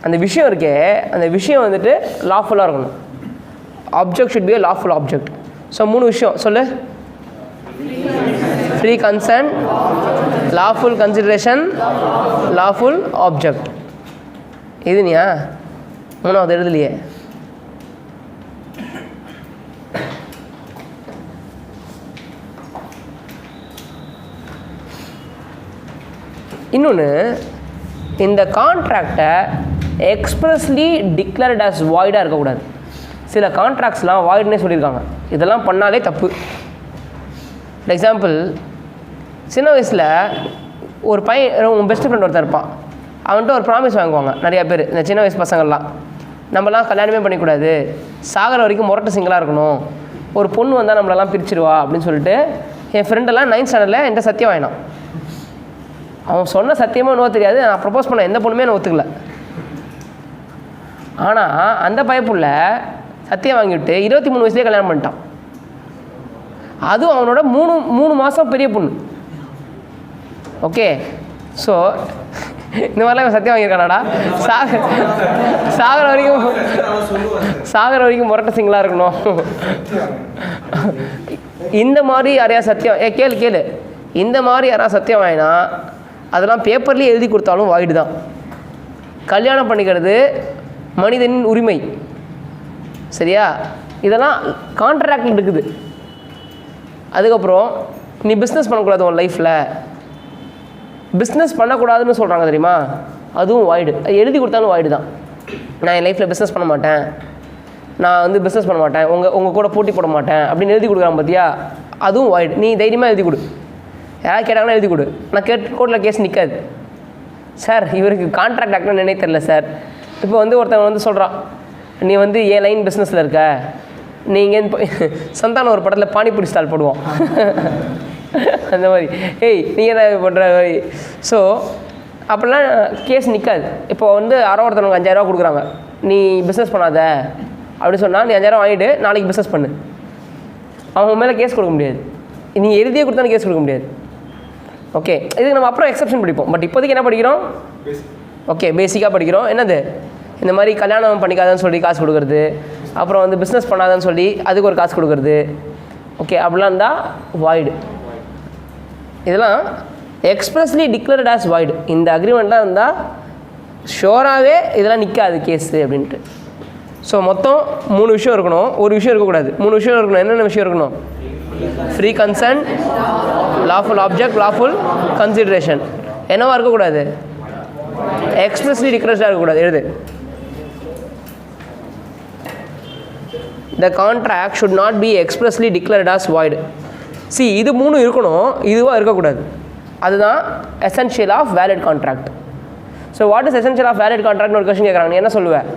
Speaker 1: அந்த விஷயம் இருக்கே, அந்த விஷயம் வந்துட்டு லாஃபுல்லாக இருக்கணும். Object should be a lawful object. So 3 விஷயம் சொல்லு. Free consent, lawful consideration, lawful object. இது நீயா 3வது எழுதலையே. இன்னொன்று, இந்த கான்ட்ராக்டை எக்ஸ்ப்ரெஸ்லி டிக்ளேர்ட் அஸ் வாய்டாக இருக்கக்கூடாது. சில கான்ட்ராக்ட்ஸ்லாம் வாய்டுன்னே சொல்லியிருக்காங்க. இதெல்லாம் பண்ணாலே தப்பு. ஃபார் எக்ஸாம்பிள், சின்ன வயசில் ஒரு பையன், உங்கள் பெஸ்ட் ஃப்ரெண்ட் ஒருத்தர் இருப்பான், அவன்கிட்ட ஒரு ப்ராமிஸ் வாங்குவாங்க நிறையா பேர். இந்த சின்ன வயசு பசங்கள்லாம், நம்மலாம் கல்யாணமே பண்ணிக்கூடாது, சாகிற வரைக்கும் முரட்டு சிங்களாக இருக்கணும், ஒரு பொண்ணு வந்தால் நம்மளெல்லாம் பிரிச்சிருவா அப்படின்னு சொல்லிட்டு என் ஃப்ரெண்டெல்லாம் 9th ஸ்டாண்டர்டில் என்கிட்ட சத்தியம் வாங்கினான். அவன் சொன்ன சத்தியமாக இன்னும் தெரியாது, நான் ப்ரப்போஸ் பண்ண எந்த பொண்ணுமே நான் ஒத்துக்கல. ஆனால் அந்த பைப்புள்ள சத்தியம் வாங்கிவிட்டு 23 வயசுலேயே கல்யாணம் பண்ணிட்டான். அதுவும் அவனோட 3 மாதம் பெரிய பொண்ணு. ஓகே, ஸோ இந்த மாதிரிலாம் சத்தியம் வாங்கியிருக்கானாடா. சாகர வரைக்கும் முரட்ட சிங்களாக இருக்கணும். இந்த மாதிரி யாரையா சத்தியம் கேளு இந்த மாதிரி யாராவது சத்தியம் வாங்கினா அதெல்லாம் பேப்பர்லேயே எழுதி கொடுத்தாலும் வாய்டு தான். கல்யாணம் பண்ணிக்கிறது மனிதனின் உரிமை, சரியா? இதெல்லாம் கான்ட்ராக்டில் இருக்குது. அதுக்கப்புறம் நீ பிஸ்னஸ் பண்ணக்கூடாது உன் லைஃப்பில், பிஸ்னஸ் பண்ணக்கூடாதுன்னு சொல்கிறாங்க தெரியுமா, அதுவும் வாய்டு. எழுதி கொடுத்தாலும் வாய்டு தான். நான் என் லைஃப்பில் பிஸ்னஸ் பண்ண மாட்டேன், நான் வந்து பிஸ்னஸ் பண்ண மாட்டேன், உங்கள் கூட போட்டி போட மாட்டேன் அப்படின்னு எழுதி கொடுக்குறான் பார்த்தியா, அதுவும் வாய்டு. நீ தைரியமாக எழுதி கொடு, யாராவது கேட்டாங்கன்னா எழுதி கொடு. நான் கோர்ட்டில் கேஸ் நிற்காது. சார் இவருக்கு கான்ட்ராக்ட் ஆக்ட்னு நினைவு தெரில சார். இப்போ வந்து ஒருத்தவங்க வந்து சொல்கிறான், நீ வந்து என் லைன் பிஸ்னஸில் இருக்க, நீங்கள் சந்தானம் ஒரு படத்தில் பானிபூரி ஸ்டால் போடுவோம் அந்த மாதிரி, ஏய் நீங்கள் தான் பண்ணுற மாதிரி. ஸோ அப்படிலாம் கேஸ் நிற்காது. இப்போ வந்து ஒருத்தவங்க 5000 ரூபா கொடுக்குறாங்க, நீ பிஸ்னஸ் பண்ணாத அப்படின்னு சொன்னால் நீ 5000 வாங்கிட்டு நாளைக்கு பிஸ்னஸ் பண்ணு, அவங்க மேலே கேஸ் கொடுக்க முடியாது. நீ எழுதியே கொடுத்தாலும் கேஸ் கொடுக்க முடியாது. ஓகே, இதுக்கு நம்ம அப்புறம் எக்ஸப்ஷன் படிப்போம். பட் இப்போதைக்கு என்ன படிக்கிறோம்? ஓகே, பேசிக்காக படிக்கிறோம். என்னது, இந்த மாதிரி கல்யாணம் பண்ணிக்காதன்னு சொல்லி காசு கொடுக்குறது, அப்புறம் வந்து பிஸ்னஸ் பண்ணாதன்னு சொல்லி அதுக்கு ஒரு காசு கொடுக்குறது. ஓகே, அப்படிலாம் இருந்தால் வாய்டு. இதெல்லாம் எக்ஸ்ப்ரெஸ்லி டிக்ளேர்ட் ஆஸ் வாய்டு. இந்த அக்ரிமெண்ட்லாம் இருந்தால் ஷோராகவே இதெல்லாம் நிற்காது கேஸு அப்படின்ட்டு. ஸோ மொத்தம் 3 விஷயம் இருக்கணும், ஒரு விஷயம் இருக்கக்கூடாது. 3 விஷயம் இருக்கணும். என்னென்ன விஷயம் இருக்கணும்? Free consent, lawful object, lawful consideration. என்னவா இருக்கக்கூடாது? எக்ஸ்ப்ரெஸ்லி டிக்ளேர்டாக இருக்கக்கூடாது. எழுது, the contract should not be expressly declared as void. See, இது 3 இருக்கணும், இதுவாக இருக்கக்கூடாது. அதுதான் essential of valid contract. So what is essential of valid contract? ஒரு கொஸ்டின் கேட்குறாங்க, நீ என்ன சொல்லுவேன்?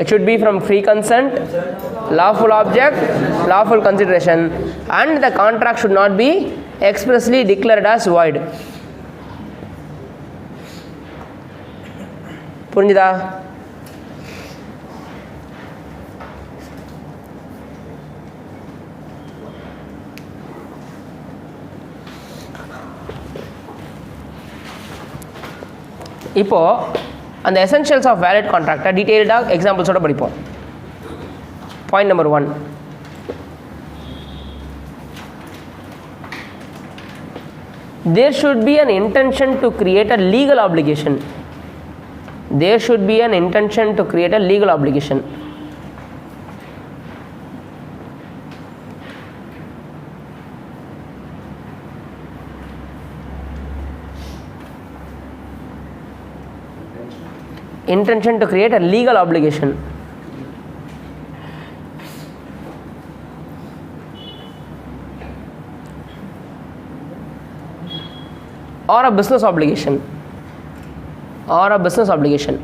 Speaker 1: It should be from free consent, lawful object, lawful consideration, and the contract should not be expressly declared as void. புரிஞ்சுதா? இப்போது அந்த essentials of valid கான்ட்ராக்டை டீட்டெயில்டாக எக்ஸாம்பிள்ஸோடு படிப்போம். Point number 1, there should be an intention to create a legal obligation. There should be an intention to create a legal obligation. Intention to create a legal obligation. Or a business obligation. Or a business obligation.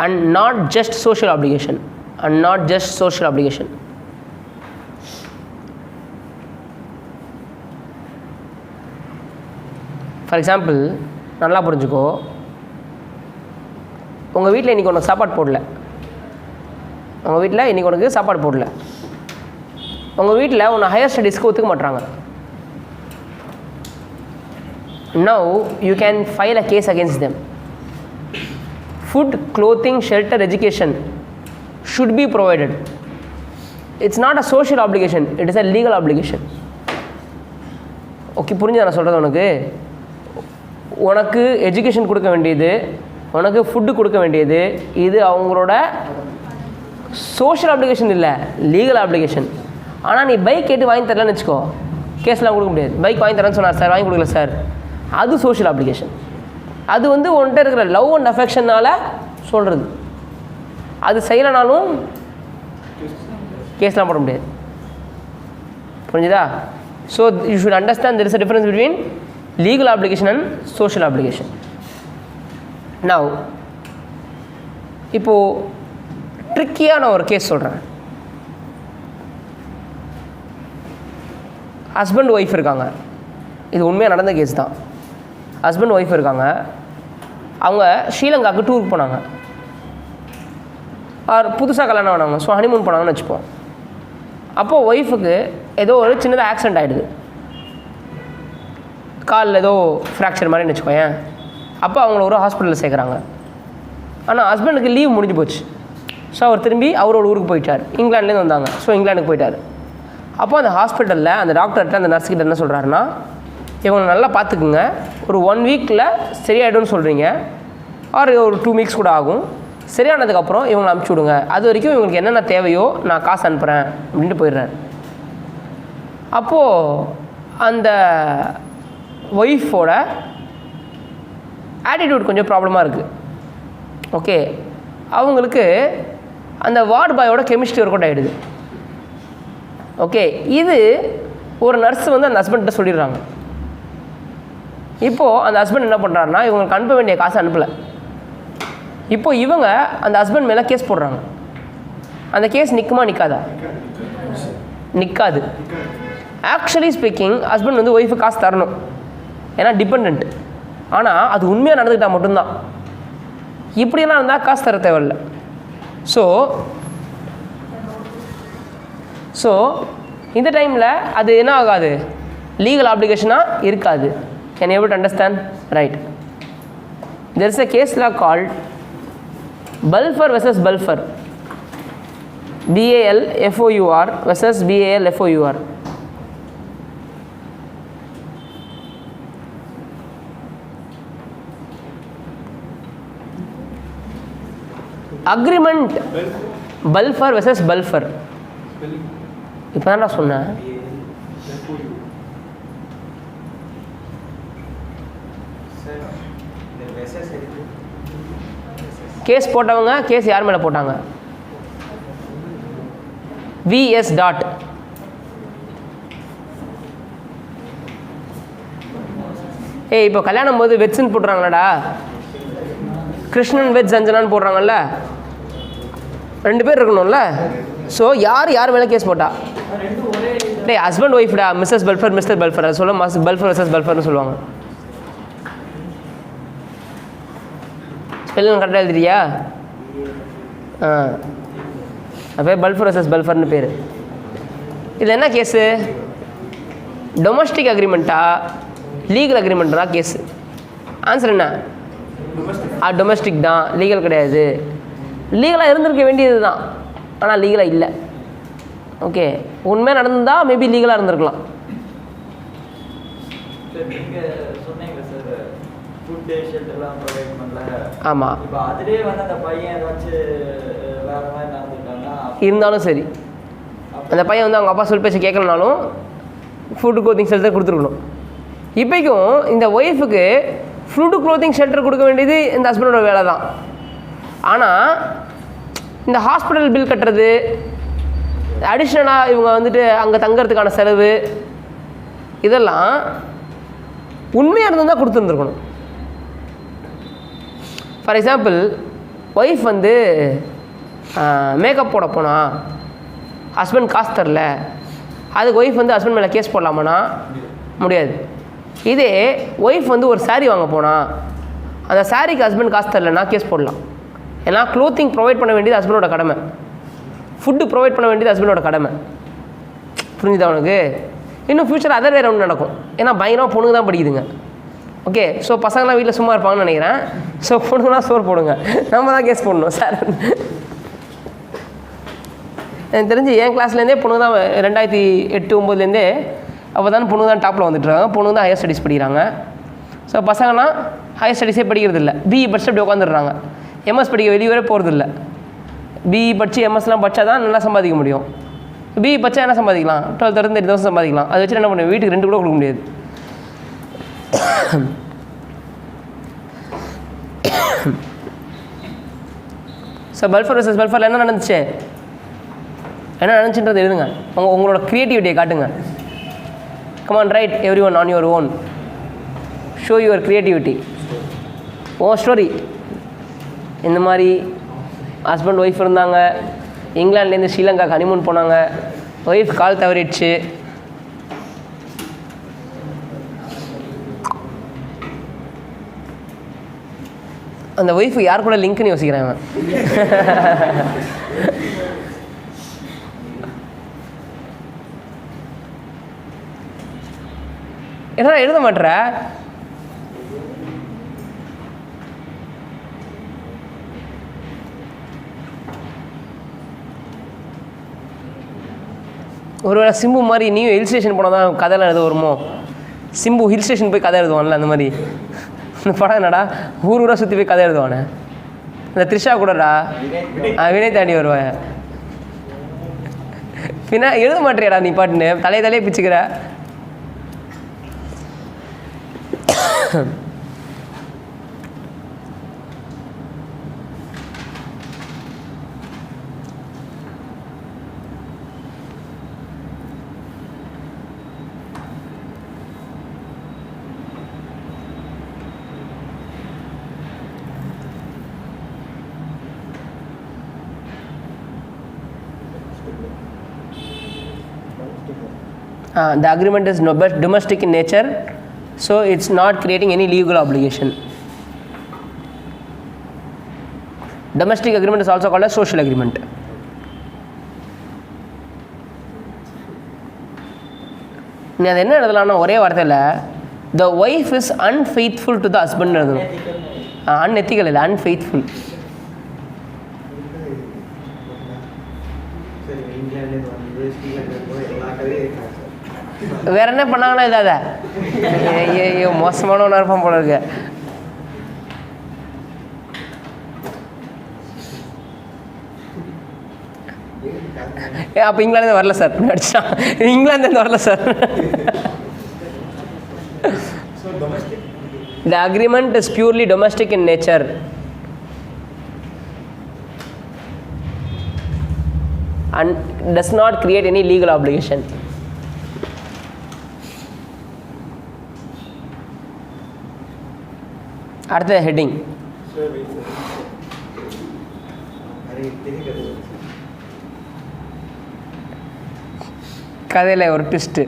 Speaker 1: And not just social obligation. And not just social obligation. For example, நல்லா புரிஞ்சுக்கோ, உங்கள் வீட்டில் இன்றைக்கி உனக்கு சாப்பாடு போடல, உங்கள் வீட்டில் இன்றைக்கி உனக்கு சாப்பாடு போடல, உங்கள் வீட்டில் உன்னை ஹையர் ஸ்டடீஸ்க்கு ஒத்துக்க மாட்டுறாங்க. Now you can file a case against them. Food, clothing, shelter, education should be provided. It's not a social obligation, it is a legal obligation. Okay, புரிஞ்சு நான் சொல்கிறது? உனக்கு எஜுகேஷன் கொடுக்க வேண்டியது, உனக்கு ஃபுட்டு கொடுக்க வேண்டியது, இது அவங்களோட சோஷியல் அப்ளிகேஷன் இல்லை, லீகல் அப்ளிகேஷன். ஆனால் நீ பைக் கேட்டு வாங்கி தரலன்னு வச்சுக்கோ, கேஸ்லாம் கொடுக்க முடியாது. பைக் வாங்கி தரேன்னு சொன்னார் சார், வாங்கி கொடுக்கல சார், அது சோஷியல் அப்ளிகேஷன். அது வந்து உன்கிட்ட இருக்கிற லவ் அண்ட் அஃபெக்ஷனால் சொல்கிறது. அது செய்யலைனாலும் கேஸ்லாம் போட முடியாது. புரிஞ்சுதா? So you should understand there is a difference between legal application and social application. Now இப்போது ட்ரிக்கியான ஒரு கேஸ் சொல்கிறேன். ஹஸ்பண்ட் ஒய்ஃப் இருக்காங்க, இது உண்மையாக நடந்த கேஸ் தான். ஹஸ்பண்ட் ஒய்ஃப் இருக்காங்க, அவங்க ஸ்ரீலங்காவுக்கு டூருக்கு போனாங்க, புதுசாக கல்யாணம் ஆனாங்க. ஸோ ஹனிமூன் போனாங்கன்னு வச்சுப்போம். அப்போது ஒய்ஃபுக்கு ஏதோ ஒரு சின்னதாக ஆக்சிடென்ட் ஆகிடுது, காலில் ஏதோ ஃப்ராக்சர் மாதிரின்னு வச்சுக்கோயேன். அப்போ அவங்கள ஒரு ஹாஸ்பிட்டலில் சேர்க்குறாங்க. ஆனால் ஹஸ்பண்டுக்கு லீவ் முடிஞ்சு போச்சு. ஸோ அவர் திரும்பி அவரோட ஊருக்கு போயிட்டார். இங்கிலாந்துலேருந்து வந்தாங்க. ஸோ இங்கிலாந்துக்கு போயிட்டார். அப்போ அந்த ஹாஸ்பிட்டலில் அந்த டாக்டர்கிட்ட அந்த நர்ஸுக்கிட்ட என்ன சொல்கிறாருன்னா, இவங்களை நல்லா பார்த்துக்குங்க, ஒரு 1 வீக்கில் சரியாயிடும்னு சொல்கிறீங்க, ஒரு 2 வீக்ஸ் கூட ஆகும், சரியானதுக்கப்புறம் இவங்களை அனுப்பிச்சி விடுங்க, அது வரைக்கும் இவங்களுக்கு என்னென்ன தேவையோ நான் காசு அனுப்புகிறேன் அப்படின்ட்டு போயிடுறாரு. அப்போது அந்த ஒய்ஃபோட ஆட்டிடியூட் கொஞ்சம் ப்ராப்ளமாக இருக்குது. ஓகே, அவங்களுக்கு அந்த வார்டு பாயோட கெமிஸ்ட்ரி ஒர்க் அவுட் ஆகிடுது. ஓகே, இது ஒரு நர்ஸ் வந்து அந்த ஹஸ்பண்ட்ட சொல்லிடுறாங்க. இப்போது அந்த ஹஸ்பண்ட் என்ன பண்ணுறாருன்னா, இவங்களுக்கு அனுப்ப வேண்டிய காசு அனுப்பலை. இப்போது இவங்க அந்த ஹஸ்பண்ட் மேலே கேஸ் போடுறாங்க. அந்த கேஸ் நிற்குமா நிற்காதா? நிற்காது. ஆக்சுவலி ஸ்பீக்கிங் ஹஸ்பண்ட் வந்து ஒய்ஃபு காசு தரணும், ஏன்னா டிபெண்ட். ஆனால் அது உண்மையாக நடந்துக்கிட்டால் மட்டும்தான். இப்படியெல்லாம் இருந்தால் காசு தர தேவையில்லை. ஸோ இந்த டைமில் அது என்ன ஆகாது, லீகல் ஆப்ளிகேஷனாக இருக்காது. Can you able to understand? Right. There is a case law called Balfour versus Balfour, BALFOUR versus BALFOUR. Agreement Balfour versus Balfour. இப்போ தான் நான் சொன்னேன். கேஸ் போட்டவங்க கேஸ் யார் மேலே போட்டாங்க? VS dot. இப்போ கல்யாணம் போது வெட்ஸ்ன்னு போட்டுறாங்களாடா, கிருஷ்ணன் வெஜ் அஞ்சனான்னு போடுறாங்கல்ல, 2 பேர் இருக்கணும்ல. ஸோ யார் மேலே கேஸ் போட்டா? ஹஸ்பண்ட் ஒய்ஃப்டா, மிஸ்ஸஸ் பல்ஃபர் மிஸ்டர் பல்ஃபர். அதை சொல்ல பல்ஃபர் வெர்சஸ் பல்ஃபர்னு சொல்லுவாங்க. ஸ்பெல்லிங் கரெக்டாக எழுதுறியா? அப்போ பல்ஃபர் வெர்சஸ் பல்ஃபர்னு பேர். இதில் என்ன கேஸு? டொமஸ்டிக் அக்ரிமெண்ட்டா லீகல் அக்ரிமெண்ட்டா கேஸு? ஆன்சர் என்ன? டொமஸ்டிக் தான், லீகல் கிடையாது. லீகலாக இருந்திருக்க வேண்டியது தான், ஆனால் லீகலாக இல்லை. ஓகே, உண்மையாக நடந்தால் மேபி லீகலாக இருந்திருக்கலாம். ஆமாம், இருந்தாலும் சரி அந்த பையன் வந்து அவங்க அப்பா சொல் பேச கேட்கலனாலும் ஃபுட்டு க்ளோத்திங் ஷெல்டர் கொடுத்துருக்கணும். இப்போக்கும் இந்த ஒய்ஃபுக்கு ஃபுட்டு க்ளோத்திங் ஷெல்டர் கொடுக்க வேண்டியது இந்த ஹஸ்பண்டோட வேலை தான். ஆனால் இந்த ஹாஸ்பிட்டல் பில் கட்டுறது, அடிஷ்னலாக இவங்க வந்துட்டு அங்கே தங்கிறதுக்கான செலவு, இதெல்லாம் உண்மையாக இருந்தால் தான் கொடுத்துருந்துருக்கணும். ஃபார் எக்ஸாம்பிள், ஒய்ஃப் வந்து மேக்கப் போட போனால் ஹஸ்பண்ட் காசு தரல, அதுக்கு ஒய்ஃப் வந்து ஹஸ்பண்ட் மேலே கேஸ் போடலாமான்னா முடியாது. இதே ஒய்ஃப் வந்து ஒரு சாரீ வாங்க போனால் அந்த சாரீக்கு ஹஸ்பண்ட் காசு தரலன்னா கேஸ் போடலாம். ஏன்னா க்ளோத்திங் ப்ரொவைட் பண்ண வேண்டியது ஹஸ்பண்டோட கடமை, ஃபுட்டு ப்ரொவைட் பண்ண வேண்டியது ஹஸ்பண்டோட கடமை. புரிஞ்சுதா உனக்கு? இன்னும் ஃப்யூச்சர் அதர் வேறு ஒன்று நடக்கும். ஏன்னா பயங்கரமாக பொண்ணுங்க தான் படிக்குதுங்க. ஓகே, ஸோ பசங்களாம் வீட்டில் சும்மா இருப்பாங்கன்னு நினைக்கிறேன். ஸோ பொண்ணுங்களாம் சோறு போடுங்க, நம்ம தான் கேஸ் போடணும் சார். எனக்கு தெரிஞ்சு என் கிளாஸ்லேருந்தே பொண்ணுங்க தான் 2008-09 அப்போ தான் பொண்ணுங்க தான் டாப்பில் வந்துட்டுருக்காங்க. பொண்ணுங்க தான் ஹையர் ஸ்டடீஸ் படிக்கிறாங்க. ஸோ பசங்களாம் ஹையர் ஸ்டடீஸே படிக்கிறது இல்லை, பிஇ படிச்சுட்டு அப்படி உட்காந்துடுறாங்க. எம்எஸ் படிக்க வெளியே வரை போகிறது இல்லை. பிஇ படித்து எம்எஸ்லாம் படித்தா தான் நல்லா சம்பாதிக்க முடியும். பிஇ படித்தா என்ன சம்பாதிக்கலாம்? 12,000-30,000 சம்பாதிக்கலாம். அதை வச்சு என்ன பண்ணுவேன்? வீட்டுக்கு 2 கூட கொடுக்க முடியாது. ஸோ பல்ஃபர் வெர்சஸ் பல்ஃபரில் என்ன நடந்துச்சு, என்ன நடந்துச்சுன்றது எழுதுங்க. உங்களோட க்ரியேட்டிவிட்டியை காட்டுங்க. Come on, right every one on your own, show your creativity. Story இந்த மாதிரி ஹஸ்பண்ட் ஒய்ஃப் இருந்தாங்க, இங்கிலாந்துலேருந்து ஸ்ரீலங்காவுக்கு ஹனிமூன் போனாங்க, ஒய்ஃப் கால் தவறிடுச்சு, அந்த ஒய்ஃபு யார் கூட லிங்க்னு யோசிக்கிறேன் அவன். என்ன எழுத மாட்டேற? ஒருவேளை சிம்பு மாதிரி நீயும் ஹில் ஸ்டேஷன் போனால் தான் கதைலாம் எழுத வருமோ? சிம்பு ஹில் ஸ்டேஷன் போய் கதை எழுதுவான்ல அந்த மாதிரி. இந்த படம் என்னடா ஊர் ஊராக சுற்றி போய் கதை எழுதுவானே. இந்த த்ரிஷா கூடடா வினய் தாண்டி வருவேன். பின்னா எழுத மாட்டேறியாடா நீ பாட்டுன்னு தலையே பிச்சுக்கிற. The agreement is domestic in nature, so it's not creating any legal obligation. Domestic agreement is also called as social agreement. நீ அது என்ன எழுதலாம்னா ஒரே வார்த்தையில் the wife is unfaithful to the husband எழுதணும். unethical இல்லை, unfaithful. வேற என்ன பண்ணாங்கன்னா இதாத ஐயோ மோசமானவனா இருப்பான் போல இருக்கு. அப்போ இங்கிலாந்து வரல சார் நடிச்சான். இங்கிலாந்து வரல sir. The agreement is purely domestic in nature. And does not create any legal obligation. அடுத்த ஹெட்டிங் கதையில் ஒரு ட்விஸ்ட்டு.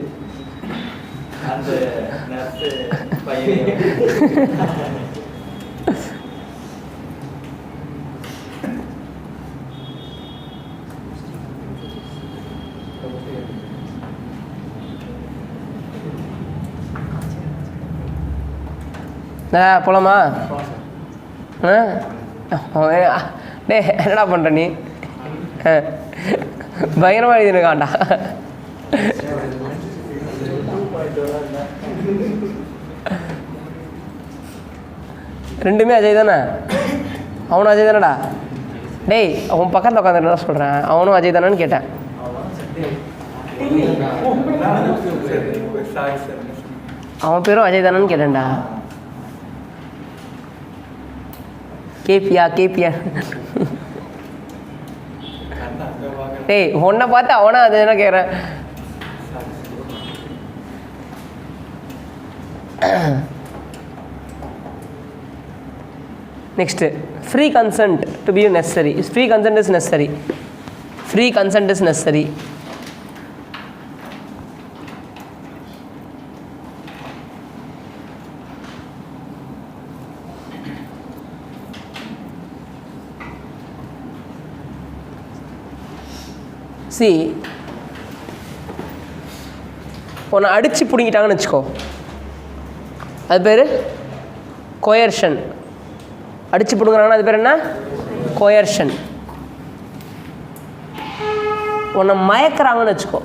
Speaker 1: போலாமா? டே என்னடா பண்ணுற நீ? பயங்கரமாக எழுதிருக்காண்டா. ரெண்டுமே அஜய் தானே? அவனும் அஜய் தானடா? டேய் அவன் பக்கத்தில் உட்காந்துருந்தா சொல்கிறேன். அவனும் அஜய் தானேன்னு கேட்டேன். அவன் பேரும் அஜய் தானேன்னு கேட்டேன்டா. கேபியா டேய் உன்னை பார்த்து அவனா அது என்ன கேட்குறேன். Next free consent to be necessary. Free consent is necessary. Free consent is necessary. சி உன்னை அடித்து பிடிங்கிட்டாங்கன்னு வச்சுக்கோ, அது பேர் கோயர்ஷன். அடித்து பிடுங்குறாங்கன்னா அது பேர் என்ன? கோயர்ஷன். உன்னை மயக்கிறாங்கன்னு வச்சுக்கோ,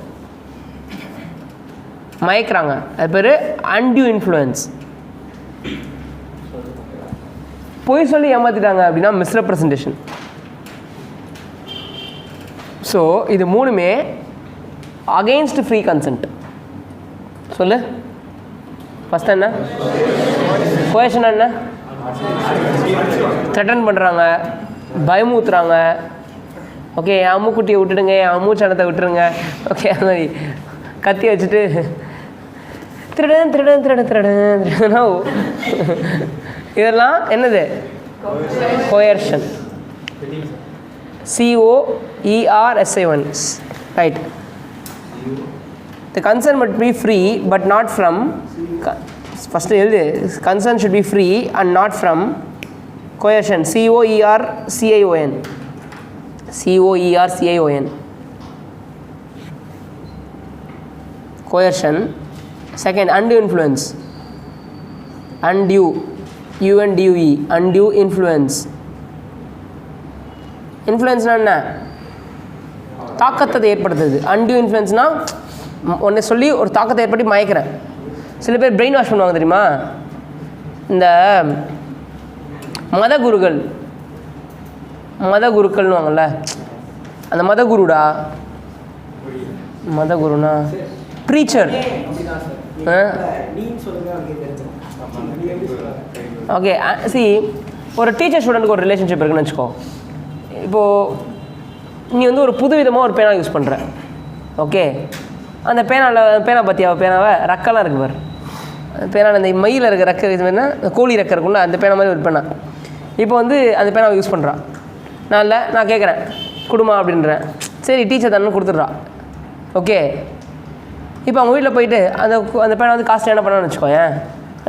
Speaker 1: மயக்கிறாங்க, அது பேர் அன்டியூ இன்ஃப்ளூயன்ஸ். பொய் சொல்லி ஏமாற்றிட்டாங்க அப்படின்னா மிஸ்ரெப்ரசன்டேஷன். ஸோ இது மூணுமே அகெயின்ஸ்ட் ஃப்ரீ கன்சென்ட். சொல்லு ஃபஸ்ட் என்ன? கோயர்ஷன் என்ன? த்ரெட்டன் பண்ணுறாங்க, பயமுத்துறாங்க. ஓகே என் அம்முக்குட்டியை விட்டுடுங்க, என் அம்மூச்சனத்தை விட்டுருங்க. ஓகே அது மாதிரி கத்தி வச்சுட்டு திருடன் திருடன் திருடன் திருடன் திருடனா இதெல்லாம் என்னது? கோயர்ஷன். COERSION, right? The consent must be free but not from, first consent should be free and not from coercion, COERCION, COERCION, coercion. Second, undue influence, undue, UNDUE, undue influence. இன்ஃப்ளூயன்ஸ்னால் என்ன? தாக்கத்தை ஏற்படுத்துது. அன்டியூ இன்ஃப்ளூயன்ஸ்னால் ஒன்றை சொல்லி ஒரு தாக்கத்தை ஏற்படுத்தி மயக்கிறேன். சில பேர் பிரெயின் வாஷ் பண்ணுவாங்க தெரியுமா? இந்த மத குருக்கள்னுவாங்கள்ல, அந்த மதகுருனா ப்ரீச்சர். ஓகே, சி ஒரு டீச்சர் ஸ்டூடெண்ட்டுக்கு ஒரு ரிலேஷன்ஷிப் இருக்குன்னு வச்சுக்கோ. இப்போது நீ வந்து ஒரு புது விதமாக ஒரு பேனா யூஸ் பண்ணுற. ஓகே, அந்த பேனா பேனாவை ரக்கெல்லாம் இருக்குது பாரு. பேனா இந்த மயில் இருக்க ரெக்க, இது மாதிரினா கோழி ரெக்க இருக்கும்ல, அந்த பேனா மாதிரி ஒரு பேனா. இப்போ வந்து அந்த பேனாவை யூஸ் பண்ணுறான். நான் கேட்குறேன் குடுமா அப்படின்றேன். சரி டீச்சர் தானே கொடுத்துட்றா. ஓகே, இப்போ அவங்க வீட்டில் போயிட்டு அந்த பேனா வந்து காசு என்ன பண்ணான்னு வச்சுக்கோயேன்.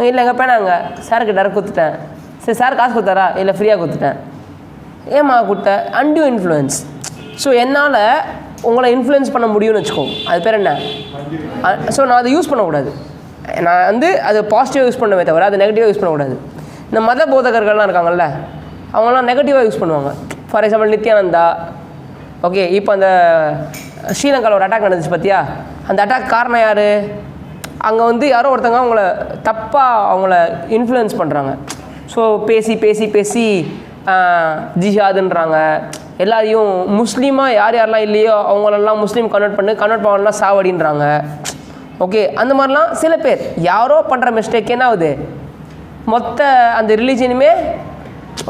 Speaker 1: இல்லை எங்கள் பேனா அங்கே சாருக்கு டேரக்ட் கொடுத்துட்டேன். சரி சார் காசு கொடுத்தாரா? இல்லை ஃப்ரீயாக கொடுத்துட்டேன். ஏம்மா கொடுத்த? Undue influence. ஸோ என்னால் உங்களை இன்ஃப்ளூயன்ஸ் பண்ண முடியும்னு வச்சுக்கோ. அது பேர் என்ன? ஸோ நான் அதை யூஸ் பண்ணக்கூடாது. நான் வந்து அது பாசிட்டிவாக யூஸ் பண்ணுவே தவிர அது நெகட்டிவாக யூஸ் பண்ணக்கூடாது. இந்த மத போதகர்கள்லாம் இருக்காங்கல்ல, அவங்களாம் நெகட்டிவாக யூஸ் பண்ணுவாங்க. For example Nithyananda. ஓகே, இப்போ அந்த ஸ்ரீலங்காவில் ஒரு அட்டாக் நடந்துச்சு பார்த்தியா? அந்த அட்டாக் காரணம் யார்? அங்கே வந்து யாரோ ஒருத்தவங்க அவங்கள தப்பாக அவங்கள இன்ஃப்ளூயன்ஸ் பண்ணுறாங்க. ஸோ பேசி ஜிஹாதுன்றாங்க. எல்லாரையும் முஸ்லீமாக யாரெல்லாம் இல்லையோ அவங்களெல்லாம் முஸ்லீம் கன்வெர்ட் பண்ணலாம் சாவடின்றாங்க. ஓகே, அந்த மாதிரிலாம் சில பேர் யாரோ பண்ணுற மிஸ்டேக் என்ன ஆகுது, மொத்த அந்த ரிலீஜனுமே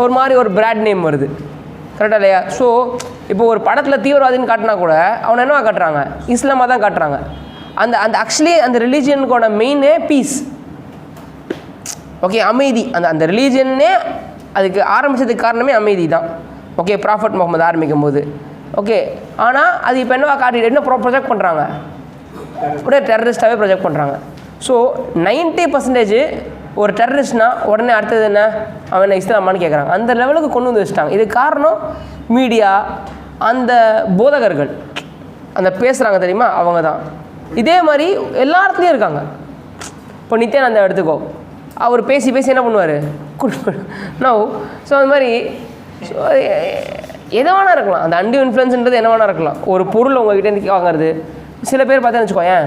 Speaker 1: ஒரு மாதிரி ஒரு பிராட் நேம் வருது. கரெக்டாக இல்லையா? ஸோ இப்போ ஒரு படத்தில் தீவிரவாதின்னு காட்டினா கூட அவனை என்னவா காட்டுறாங்க? இஸ்லாமாக தான் காட்டுறாங்க. அந்த ஆக்சுவலி அந்த ரிலீஜியனுக்கோட மெயினே பீஸ். ஓகே, அமைதி. அந்த ரிலீஜியன்னே அதுக்கு ஆரம்பித்ததுக்கு காரணமே அமைதி தான். ஓகே, ப்ராஃபட் முகமது ஆரம்பிக்கும் போது. ஓகே, ஆனால் அது இப்போ என்னவா காட்டிட்டு என்ன ப்ரொஜெக்ட் பண்ணுறாங்க? அப்படியே டெரரிஸ்ட்டாகவே ப்ரொஜெக்ட் பண்ணுறாங்க. ஸோ 90% ஒரு டெரரிஸ்ட்னா உடனே அடுத்தது என்ன, அவன் இஸ்லாமான்னு கேட்குறாங்க. அந்த லெவலுக்கு கொண்டு வந்து வச்சுட்டாங்க. இது காரணம் மீடியா, அந்த போதகர்கள், அந்த பேசுகிறாங்க தெரியுமா, அவங்க தான். இதே மாதிரி எல்லா இடத்துலையும் இருக்காங்க. இப்போ நித்யானந்தா எடுத்துக்கோ, அவர் பேசி என்ன பண்ணுவார்? நோ. ஸோ அந்த மாதிரி எதை வேணா இருக்கலாம். அந்த அன்டியூ இன்ஃப்ளூயன்ஸ்ன்றது என்ன வேணா இருக்கலாம். ஒரு பொருள் உங்ககிட்டேருந்து வாங்குறது. சில பேர் பார்த்தா வச்சுக்கோயேன்,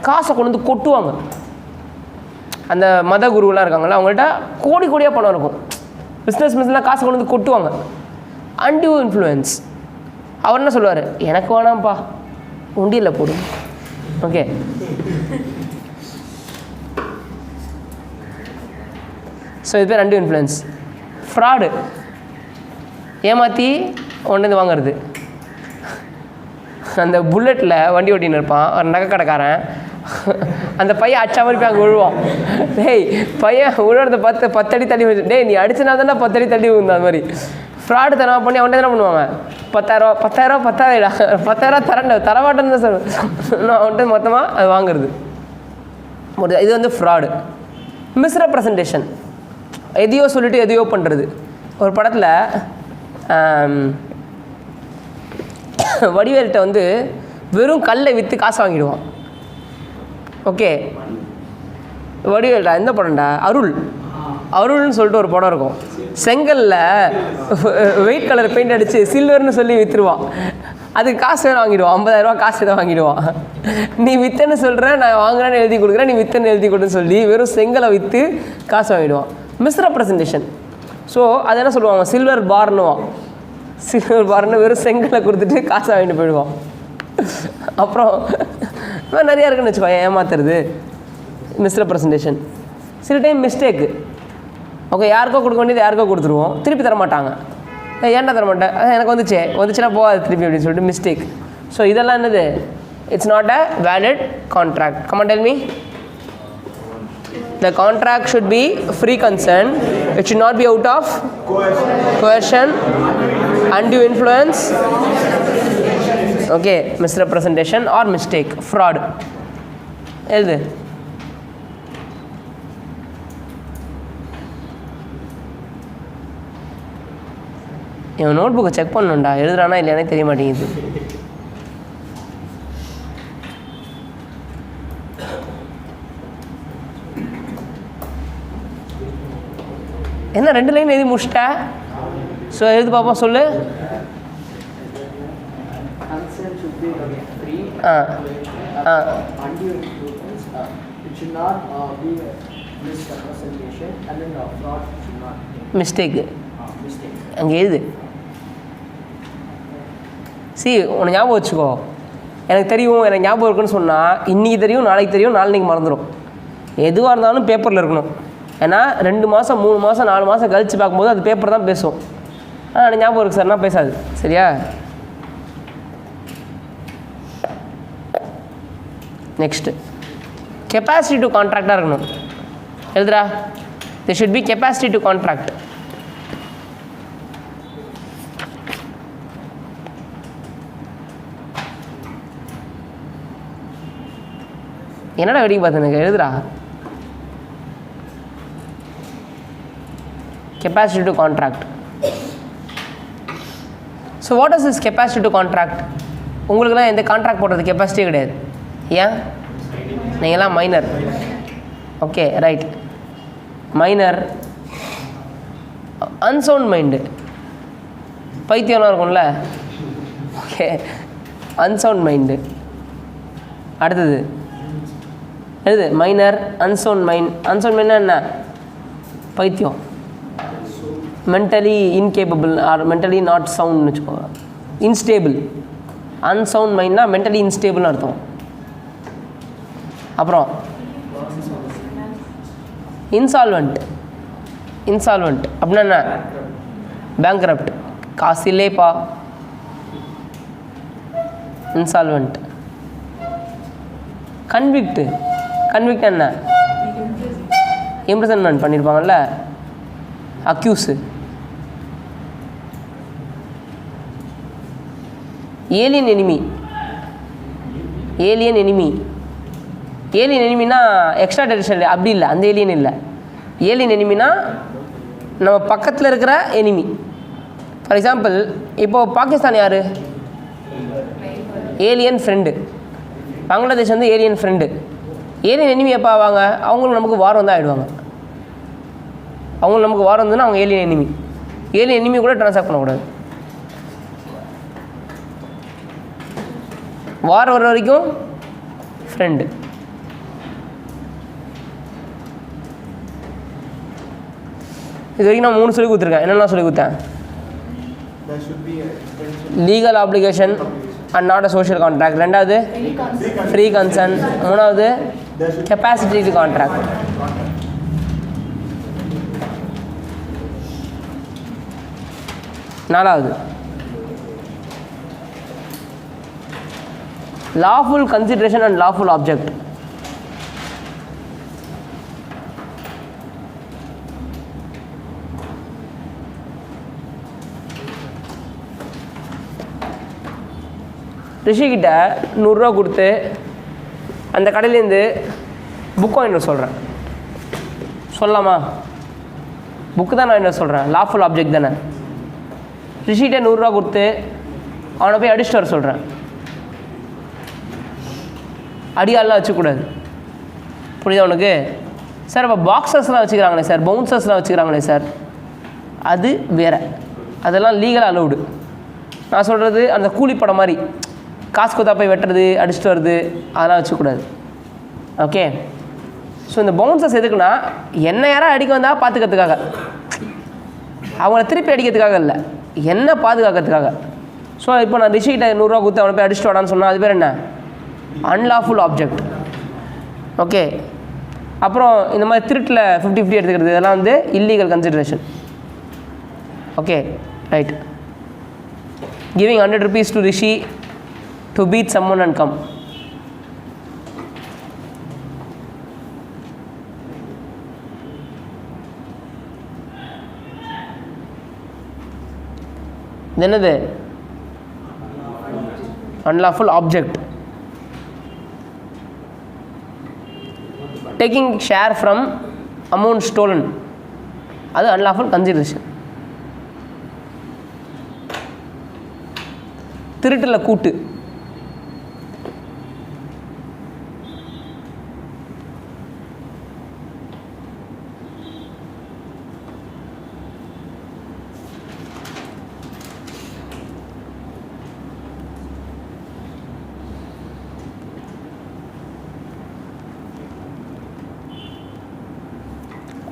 Speaker 1: காசை கொண்டு வந்து கொட்டுவாங்க. அந்த மத குருவெலாம் இருக்காங்களா, அவங்கள்ட்ட கோடியாக பணம் இருக்கும். பிஸ்னஸ்லாம் காசை கொண்டு வந்து கொட்டுவாங்க. Undue influence. அவர் என்ன சொல்லுவார்? எனக்கு வேணாம்ப்பா, உண்டியில் போடும். ஓகே, ஸோ இது பேர் அன்டியூ இன்ஃப்ளூயன்ஸ். ஃப்ராடு, ஏமாற்றி ஒன்று வாங்கிறது. அந்த புல்லட்டில் வண்டி ஓட்டின்னு இருப்பான் ஒரு நகை கடைக்காரன். அந்த பையன் அடிச்சா மாதிரி போய் அங்கே விழுவான். டேய் பையன் விழுறத 10 அடி தள்ளி விழுந்து, டேய் நீ அடிச்சனா தானே 10 அடி தள்ளி விழுந்த. அது மாதிரி ஃப்ராடு தரமா பண்ணி அவன்கிட்ட என்ன பண்ணுவாங்க? 10,000 தரமாட்டேன்னு தான் சொல்லுவேன். நான் அவன்கிட்ட மொத்தமாக அது வாங்குறது. இது வந்து ஃப்ராடு. மிஸ்ரெப்ரசன்டேஷன், எதையோ சொல்லிட்டு எதையோ பண்ணுறது. ஒரு படத்தில் வடிவேல்கிட்ட வந்து வெறும் கல்லை விற்று காசு வாங்கிடுவான். ஓகே, வடிவேல்டா எந்த படம்டா? அருள்னு சொல்லிட்டு ஒரு படம் இருக்கும். செங்கல்ல ஒயிட் கலர் பெயிண்ட் அடித்து சில்வர்னு சொல்லி விற்றுருவான். அதுக்கு காசு வேறு வாங்கிடுவான். 50,000 காசு தான் வாங்கிடுவான். நீ வித்தன்னு சொல்கிறேன், நான் வாங்குறேன்னு எழுதி கொடுக்குறேன், நீ வித்தன்னு எழுதி கொடுன்னு சொல்லி வெறும் செங்கலை விற்று காசு வாங்கிடுவான். மிஸ்ரெப்ரசன்டேஷன். ஸோ அது என்ன சொல்லுவாங்க? சில்வர் பார்னுவான். சில்வர் பார்னு வெறும் செங்கலை கொடுத்துட்டு காசை வாங்கிட்டு போயிடுவான். அப்புறம் நிறையா இருக்குன்னு வச்சுக்கோங்க ஏமாத்துறது. மிஸ்ரெப்ரசன்டேஷன். சில டைம் மிஸ்டேக்கு. ஓகே, யாருக்கோ கொடுக்க வேண்டியது யாருக்கோ கொடுத்துருவோம், திருப்பி தர மாட்டாங்க. ஏன்டா தர மாட்டேன், எனக்கு வந்துச்சுன்னா போகாது திருப்பி அப்படின்னு சொல்லிட்டு மிஸ்டேக். ஸோ இதெல்லாம் என்னது? It's not a valid contract. Come on, tell me. The contract should be free consent. It should not be out of coercion, undue influence, okay, misrepresentation or mistake, fraud. எழுது. இவன் note புக்கை check பண்ணணும்டா, எழுதுறானா இல்லையானே தெரிய மாட்டேங்குது. என்ன 2 line எழுதி முடிச்சிட்ட? So எழுதி பார்ப்போம், சொல்லு. மிஸ்டேக்கு அங்கே எழுது. உன்னை ஞாபகம் வச்சுக்கோ. எனக்கு தெரியும், எனக்கு ஞாபகம் இருக்குன்னு சொன்னால் இன்றைக்கி தெரியும், நாளைக்கு தெரியும், நாளைக்கு மறந்துடும். எதுவாக இருந்தாலும் பேப்பரில் இருக்கணும். ஏன்னா 2 மாதம் 3 மாதம் 4 மாதம் கழித்து பார்க்கும்போது அது பேப்பர் தான் பேசும். எனக்கு ஞாபகம் இருக்குது சார்னா பேசாது. சரியா? நெக்ஸ்ட்டு கெப்பாசிட்டி டு கான்ட்ராக்டாக இருக்கணும். எழுதுறா. there should be capacity to contract. என்னடா வெடிக்க பார்த்து எனக்கு எழுதுறா. capacity to contract. So what is this capacity to contract? உங்களுக்குலாம் எந்த கான்ட்ராக்ட் போடுறது கெப்பாசிட்டியே கிடையாது. ஏன்? நீங்கள்லாம் minor. Okay, right. Minor, unsound mind, பைத்தியம்லாம் இருக்கும்ல. Okay, unsound mind. அடுத்தது எழுது. Minor, unsound mind. அன்சவுண்ட் மைண்ட்னா என்ன? பைத்தியம். Mentally incapable or mentally not சவுண்ட்னு வச்சுக்கோங்க. இன்ஸ்டேபிள். அன்சவுண்ட் மைண்ட்னா மென்டலி இன்ஸ்டேபிள்னு அர்த்தம். அப்புறம் இன்சால்வெண்ட். இன்சால்வெண்ட் அப்படின்னா என்ன? பேங்க்ரப்ட். காசு இல்லைப்பா. இன்சால்வெண்ட். கன்விக்ட். கன்விக்ட் என்ன? இம்ப்ரிசன்மெண்ட் பண்ணியிருப்பாங்கல்ல, accuse. Alien enemy. Alien enemy. Alien எனிமினா எக்ஸ்ட்ரா டெரிஷனல் அப்படி இல்லை, அந்த ஏலியன் இல்லை. ஏலியன் எனிமினா நம்ம பக்கத்தில் இருக்கிற எனிமி. ஃபார் எக்ஸாம்பிள், இப்போது பாகிஸ்தான் யார்? Alien friend. பங்களாதேஷ் வந்து ஏலியன் ஃப்ரெண்டு. ஏலியன் எனிமி எப்போ ஆவாங்க? அவங்களும் நமக்கு வார் வந்து ஆகிடுவாங்க. அவங்களும் நமக்கு வார் வந்துன்னா அவங்க ஏலியன் எனிமி. ஏலியன் எனிமி கூட ட்ரான்ஸ்ஆக்ட் பண்ணக்கூடாது. வார் வர வரைக்கும் ஃப்ரெண்டு. இது வரைக்கும் நான் 3 சொல்லி கொடுத்துருக்கேன். என்னெல்லாம் சொல்லி கொடுத்தேன்? Legal application and not a social contract. 2வது ஃப்ரீ கன்சர்ன். 3வது கெப்பாசிட்டி டு கான்ட்ராக்ட். நாலாவது lawful consideration and lawful object. ரிஷிக்கிட்ட 100 ரூபா கொடுத்து அந்த கடையிலேருந்து புக் வாங்கிட்டு சொல்கிறேன். சொல்லலாமா? புக்கு தான் நான் என்ன சொல்கிறேன், லாஃபுல் ஆப்ஜெக்ட் தானே. ரிஷிகிட்ட 100 ரூபா கொடுத்து அவனை போய் அடிச்சுட்டு வர சொல்கிறேன். அடியாலாம் வச்சுக்கூடாது. புரியுதா உனக்கு? சார் இப்போ பாக்ஸர்ஸ்லாம் வச்சுக்கிறாங்களே சார், பவுன்சர்ஸ்லாம் வச்சுக்கிறாங்களே சார், அது வேறு. அதெல்லாம் லீகல் அலௌடு. நான் சொல்கிறது அந்த கூலிப்படம் மாதிரி காசு கொடுத்தா போய் வெட்டுறது, அடிச்சுட்டு வருது, அதெல்லாம் வச்சுக்கூடாது. ஓகே. ஸோ இந்த பவுன்சர்ஸ் எதுக்குன்னா, என்ன யாராவது அடிக்க வந்தால் பார்த்துக்கிறதுக்காக, அவங்கள திருப்பி அடிக்கிறதுக்காக இல்லை, என்ன பாதுகாக்கிறதுக்காக. ஸோ இப்போ நான் ரிஷிகிட்ட 100 ரூபா கொடுத்து அவனை போய் அடிச்சுட்டு வாடான்னு சொன்னால் அது பேர் என்ன? Unlawful object. ஓகே. அப்புறம் இந்த மாதிரி திருட்டில் 50-50 எடுத்துக்கிறது, இதெல்லாம் வந்து illegal consideration. Okay, right. Giving 100 rupees to Rishi to beat someone and come. என்னது? unlawful object. Taking share from amount stolen, அது unlawful consideration. திருட்டில் கூட்டு.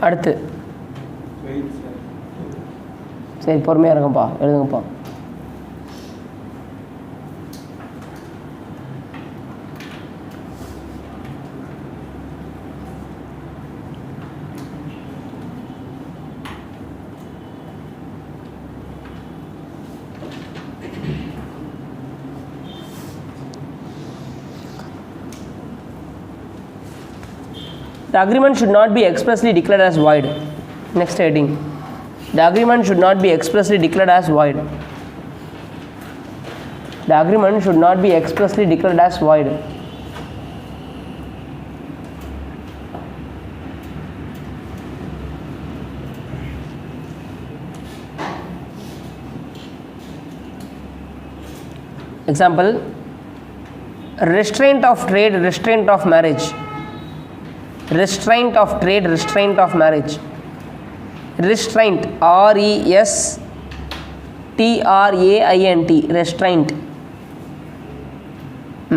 Speaker 1: அடுத்து சரி பொறுமையாக இருக்கும்ப்பா, எழுதுங்கப்பா. The agreement should not be expressly declared as void. Next heading. The agreement should not be expressly declared as void. The agreement should not be expressly declared as void. Example: restraint of trade, restraint of marriage. Restraint of trade, restraint of marriage. Restraint, RESTRAINT, restraint.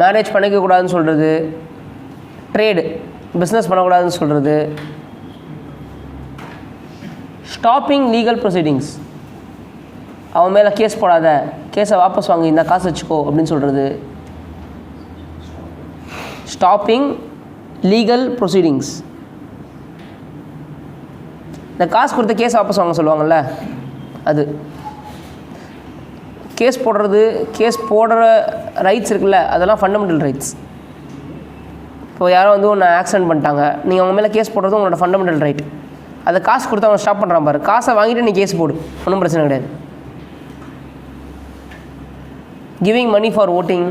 Speaker 1: Marriage பண்ணிக்கக்கூடாதுன்னு சொல்கிறது, trade business பண்ணக்கூடாதுன்னு சொல்கிறது. Stopping legal proceedings, அவன் மேலே case போடாத, கேஸை வாபஸ் வாங்கி இந்த காசு வச்சுக்கோ அப்படின்னு சொல்கிறது. Stopping legal proceedings. இந்த காசு கொடுத்த கேஸ் வாபஸ் வாங்க சொல்லுவாங்கள்ல, அது. கேஸ் போடுறது, கேஸ் போடுற ரைட்ஸ் இருக்குல்ல, அதெல்லாம் ஃபண்டமெண்டல் ரைட்ஸ். இப்போ யாரோ வந்து ஒன்று ஆக்சிடென்ட் பண்ணிட்டாங்க, நீங்கள் அவங்க மேலே கேஸ் போடுறது உங்களோட ஃபண்டமெண்டல் ரைட். அதை காசு கொடுத்து அவன் ஸ்டாப் பண்ணுறான் பாரு, காசை வாங்கிட்டு நீ கேஸ் போடு, ஒன்றும் பிரச்சனை கிடையாது. Giving money for voting.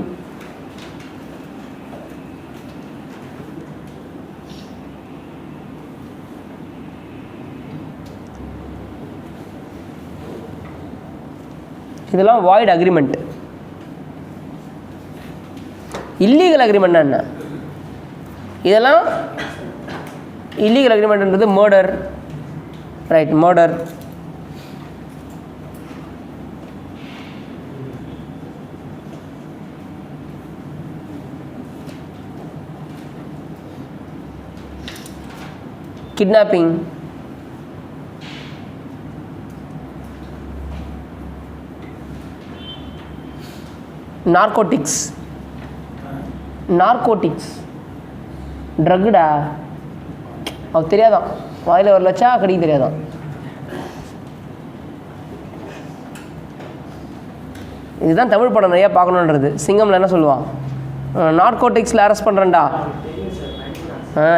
Speaker 1: இதெல்லாம் வாய்ட் அக்ரிமெண்ட். இல்லீகல் அக்ரிமெண்ட்னா என்ன? இதெல்லாம் இல்லீகல் அக்ரிமெண்ட்ன்றது murder, right, murder. Kidnapping, narcotics. Narcotics ட்ரக்குடா, அவள் தெரியாதான், வாயில் ஒரு லட்சா கடிக்க தெரியாதான். இதுதான் தமிழ் படம் நிறையா பார்க்கணுன்றது. சிங்கம்ல என்ன சொல்லுவான், நார்கோட்டிக்ஸில் அரெஸ்ட் பண்ணுறேன்டா.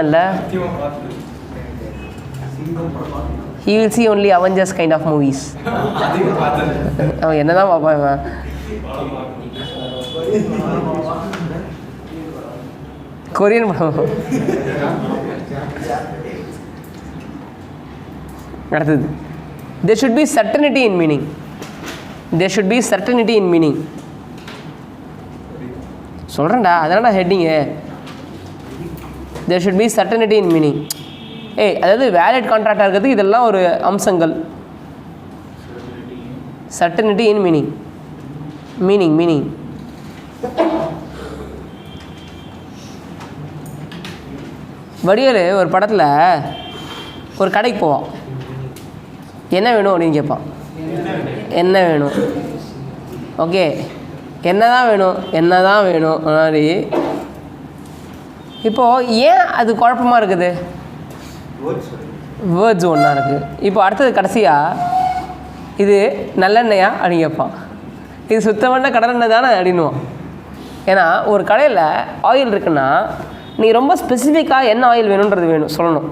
Speaker 1: இல்லை, he will see only Avengers kind of movies. அவன் என்ன தான் பார்ப்பான் இவன். கொரியன் படம். அடுத்தது, there should be certainty in meaning. There should be certainty in meaning. சொல்கிறேன்டா, அதனால heading. There should be certainty in meaning. அதாவது வேலிட் கான்ட்ராக்டாக இருக்கிறது இதெல்லாம் ஒரு அம்சங்கள். certainty in meaning. meaning. Vadivelu ஒரு படத்தில் ஒரு கடைக்கு போவான். என்ன வேணும் அப்படின்னு கேட்பான். என்ன வேணும், ஓகே, என்ன தான் வேணும் மாதிரி. இப்போது ஏன் அது குழப்பமாக இருக்குது? வேர்ட்ஸ் ஒன்றா இருக்குது. இப்போ அடுத்தது கடைசியாக, இது நல்லெண்ணெயா அப்படின்னு கேட்பான். இது சுத்தமான கடலெண்ணெய் தானே அப்படின்னுவான். ஏன்னா ஒரு கடையில் ஆயில் இருக்குன்னா நீ ரொம்ப ஸ்பெசிஃபிக்காக என்ன ஆயில் வேணுன்றது சொல்லணும்.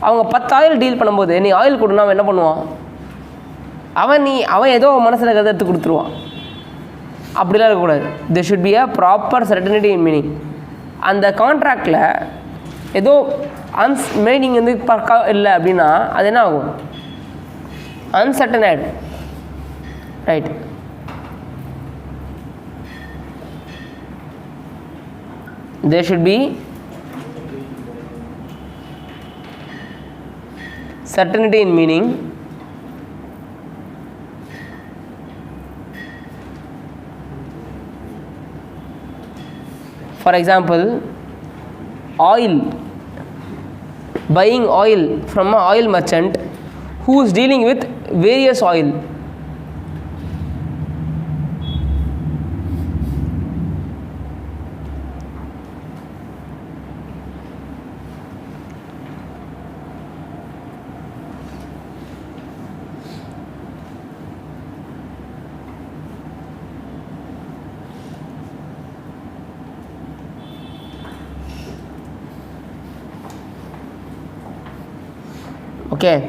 Speaker 1: அவங்க 10 ஆயில் டீல் பண்ணும்போது நீ ஆயில் கொடுனா அவன் என்ன பண்ணுவான்? அவன் ஏதோ மனசில் இருக்கிறத எடுத்து கொடுத்துருவான். அப்படிலாம் இருக்கக்கூடாது. there should be a proper certainty in meaning. அந்த கான்ட்ராக்டில் ஏதோ மீனிங் வந்து பக்கா இல்லை அப்படின்னா அது என்ன ஆகும்? அன்சர்டன் ஆகிடும், right. there should be certainty in meaning. For example, oil, buying oil from an oil merchant who is dealing with various oil. Okay.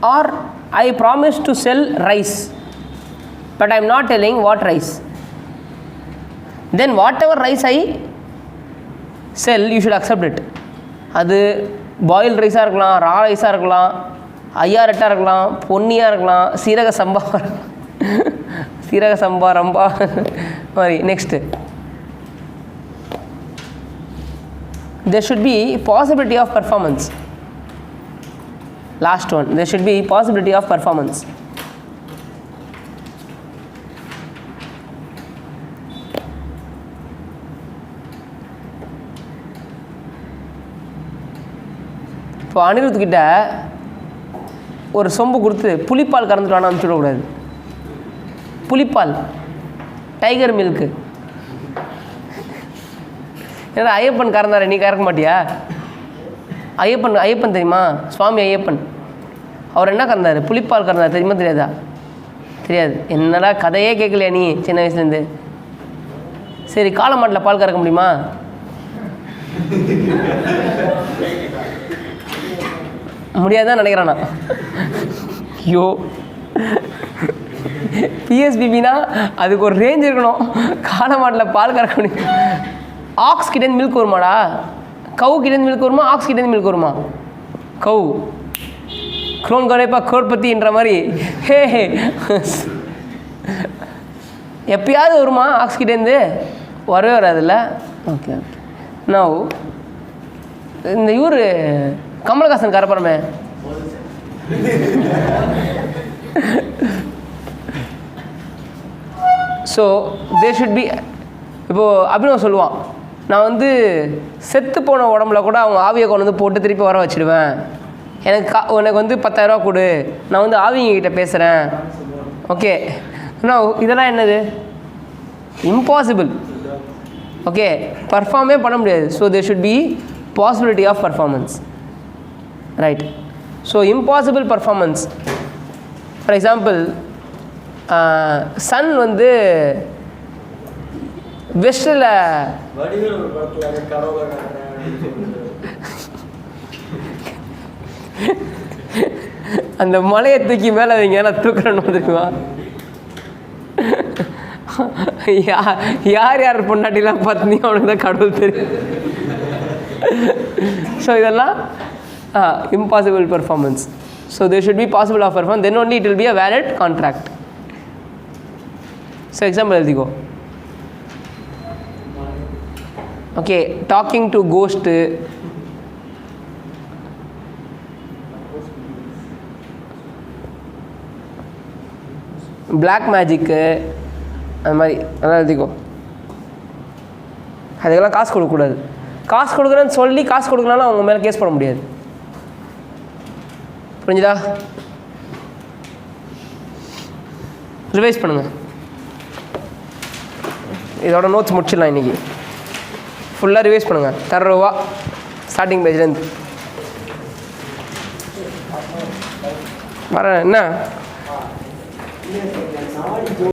Speaker 1: Or I promise to sell rice, but I am not telling what rice. Then whatever rice I sell, you should accept it. அது boil ரைஸாக இருக்கலாம், ரா ரைஸாக இருக்கலாம், ஐயாரெட்டாக இருக்கலாம், பொன்னியாக இருக்கலாம், சீரக சம்பா சீரக சம்பா ரம்பா மாதிரி. Next, there should be possibility of performance. Last one, there should be possibility of performance. இப்போ அனிருத்துக்கிட்ட ஒரு சொம்பு கொடுத்து புளிப்பால் கறந்துட்டு வேணா அனுப்பிச்சுடக்கூடாது. புளிப்பால், டைகர் மில்க்கு. ஏன்னா ஐயப்பன் கறந்தாரு, நீ கறக்க மாட்டியா? ஐயப்பன் தெரியுமா? சுவாமி ஐயப்பன் அவர் என்ன கறந்தார்? புளிப்பால் கறந்தார். தெரியுமா தெரியாதா? தெரியாது. என்னடா கதையே கேட்கலையா நீ சின்ன வயசுலேருந்து? சரி, காளமாட்டில் பால் கறக்க முடியுமா? முடியாதுதான் நினைக்கிறானா? ஐயோ, பிஎஸ்பிபினா அதுக்கு ஒரு ரேஞ்ச் இருக்கணும். காளமாட்டில் பால் கறக்க முடியும். ஆக்ஸ் கிட்டேருந்து மில்க் வருமாடா? கவு கிட்டேருந்து மில்க் வருமா? ஆக்ஸ் கிட்டேருந்து மில்க் வருமா? கவு க்ரோன் கரைப்பா கோட்பத்தின்ற மாதிரி. ஹே ஹே, எப்பயாவது வருமா ஆக்ஸ் கிட்டேருந்து? வரவே வராதுல்ல. Okay okay. நான் இந்த இவர் கமலஹாசன் கரப்புறமே, ஸோ தேர் ஷுட் பி. இப்போது அபினவ் சொல்லுவான், நான் வந்து செத்து போன உடம்புல கூட அவங்க ஆவியை கொண்டு வந்து போட்டு திருப்பி வர வச்சுடுவேன். எனக்கு வந்து 10,000 ரூபா கொடு, நான் வந்து ஆவிங்கக்கிட்ட பேசுகிறேன். ஓகே, ஆனால் இதெல்லாம் என்னது? இம்பாசிபிள். ஓகே, பர்ஃபார்மே பண்ண முடியாது. So there should be possibility of performance, right? So impossible performance. For example, sun வந்து வெஸ்டில் அந்த மலையை தூக்கி மேலே வைங்க, நான் தூக்குறேன்னு வந்துருக்குவா. யார் யார் பொண்டாட்டிலாம் பார்த்து அவனுக்கு தான் கடவுள் தெரியும். ஸோ இதெல்லாம் impossible performance. So there should be possible of performance, then only it will be a valid contract. So example எழுதிக்கோ. Okay, talking to ghost, black magic, அந்த மாதிரி அதெல்லாம் எழுதிக்கோ. அதுக்கெல்லாம் காசு கொடுக்கக்கூடாது. காசு கொடுக்குறேன்னு சொல்லி காசு கொடுக்கலனாலும் அவங்க மேலே கேஸ் போட முடியாது. புரிஞ்சுதா? ரிவைஸ் பண்ணுங்கள். இதோட நோட்ஸ் முடிச்சிடலாம் இன்றைக்கி. ஃபுல்லாக ரிவைஸ் பண்ணுங்கள் தரவா, ஸ்டார்டிங் பேஜ்லேருந்து வரேன். என்ன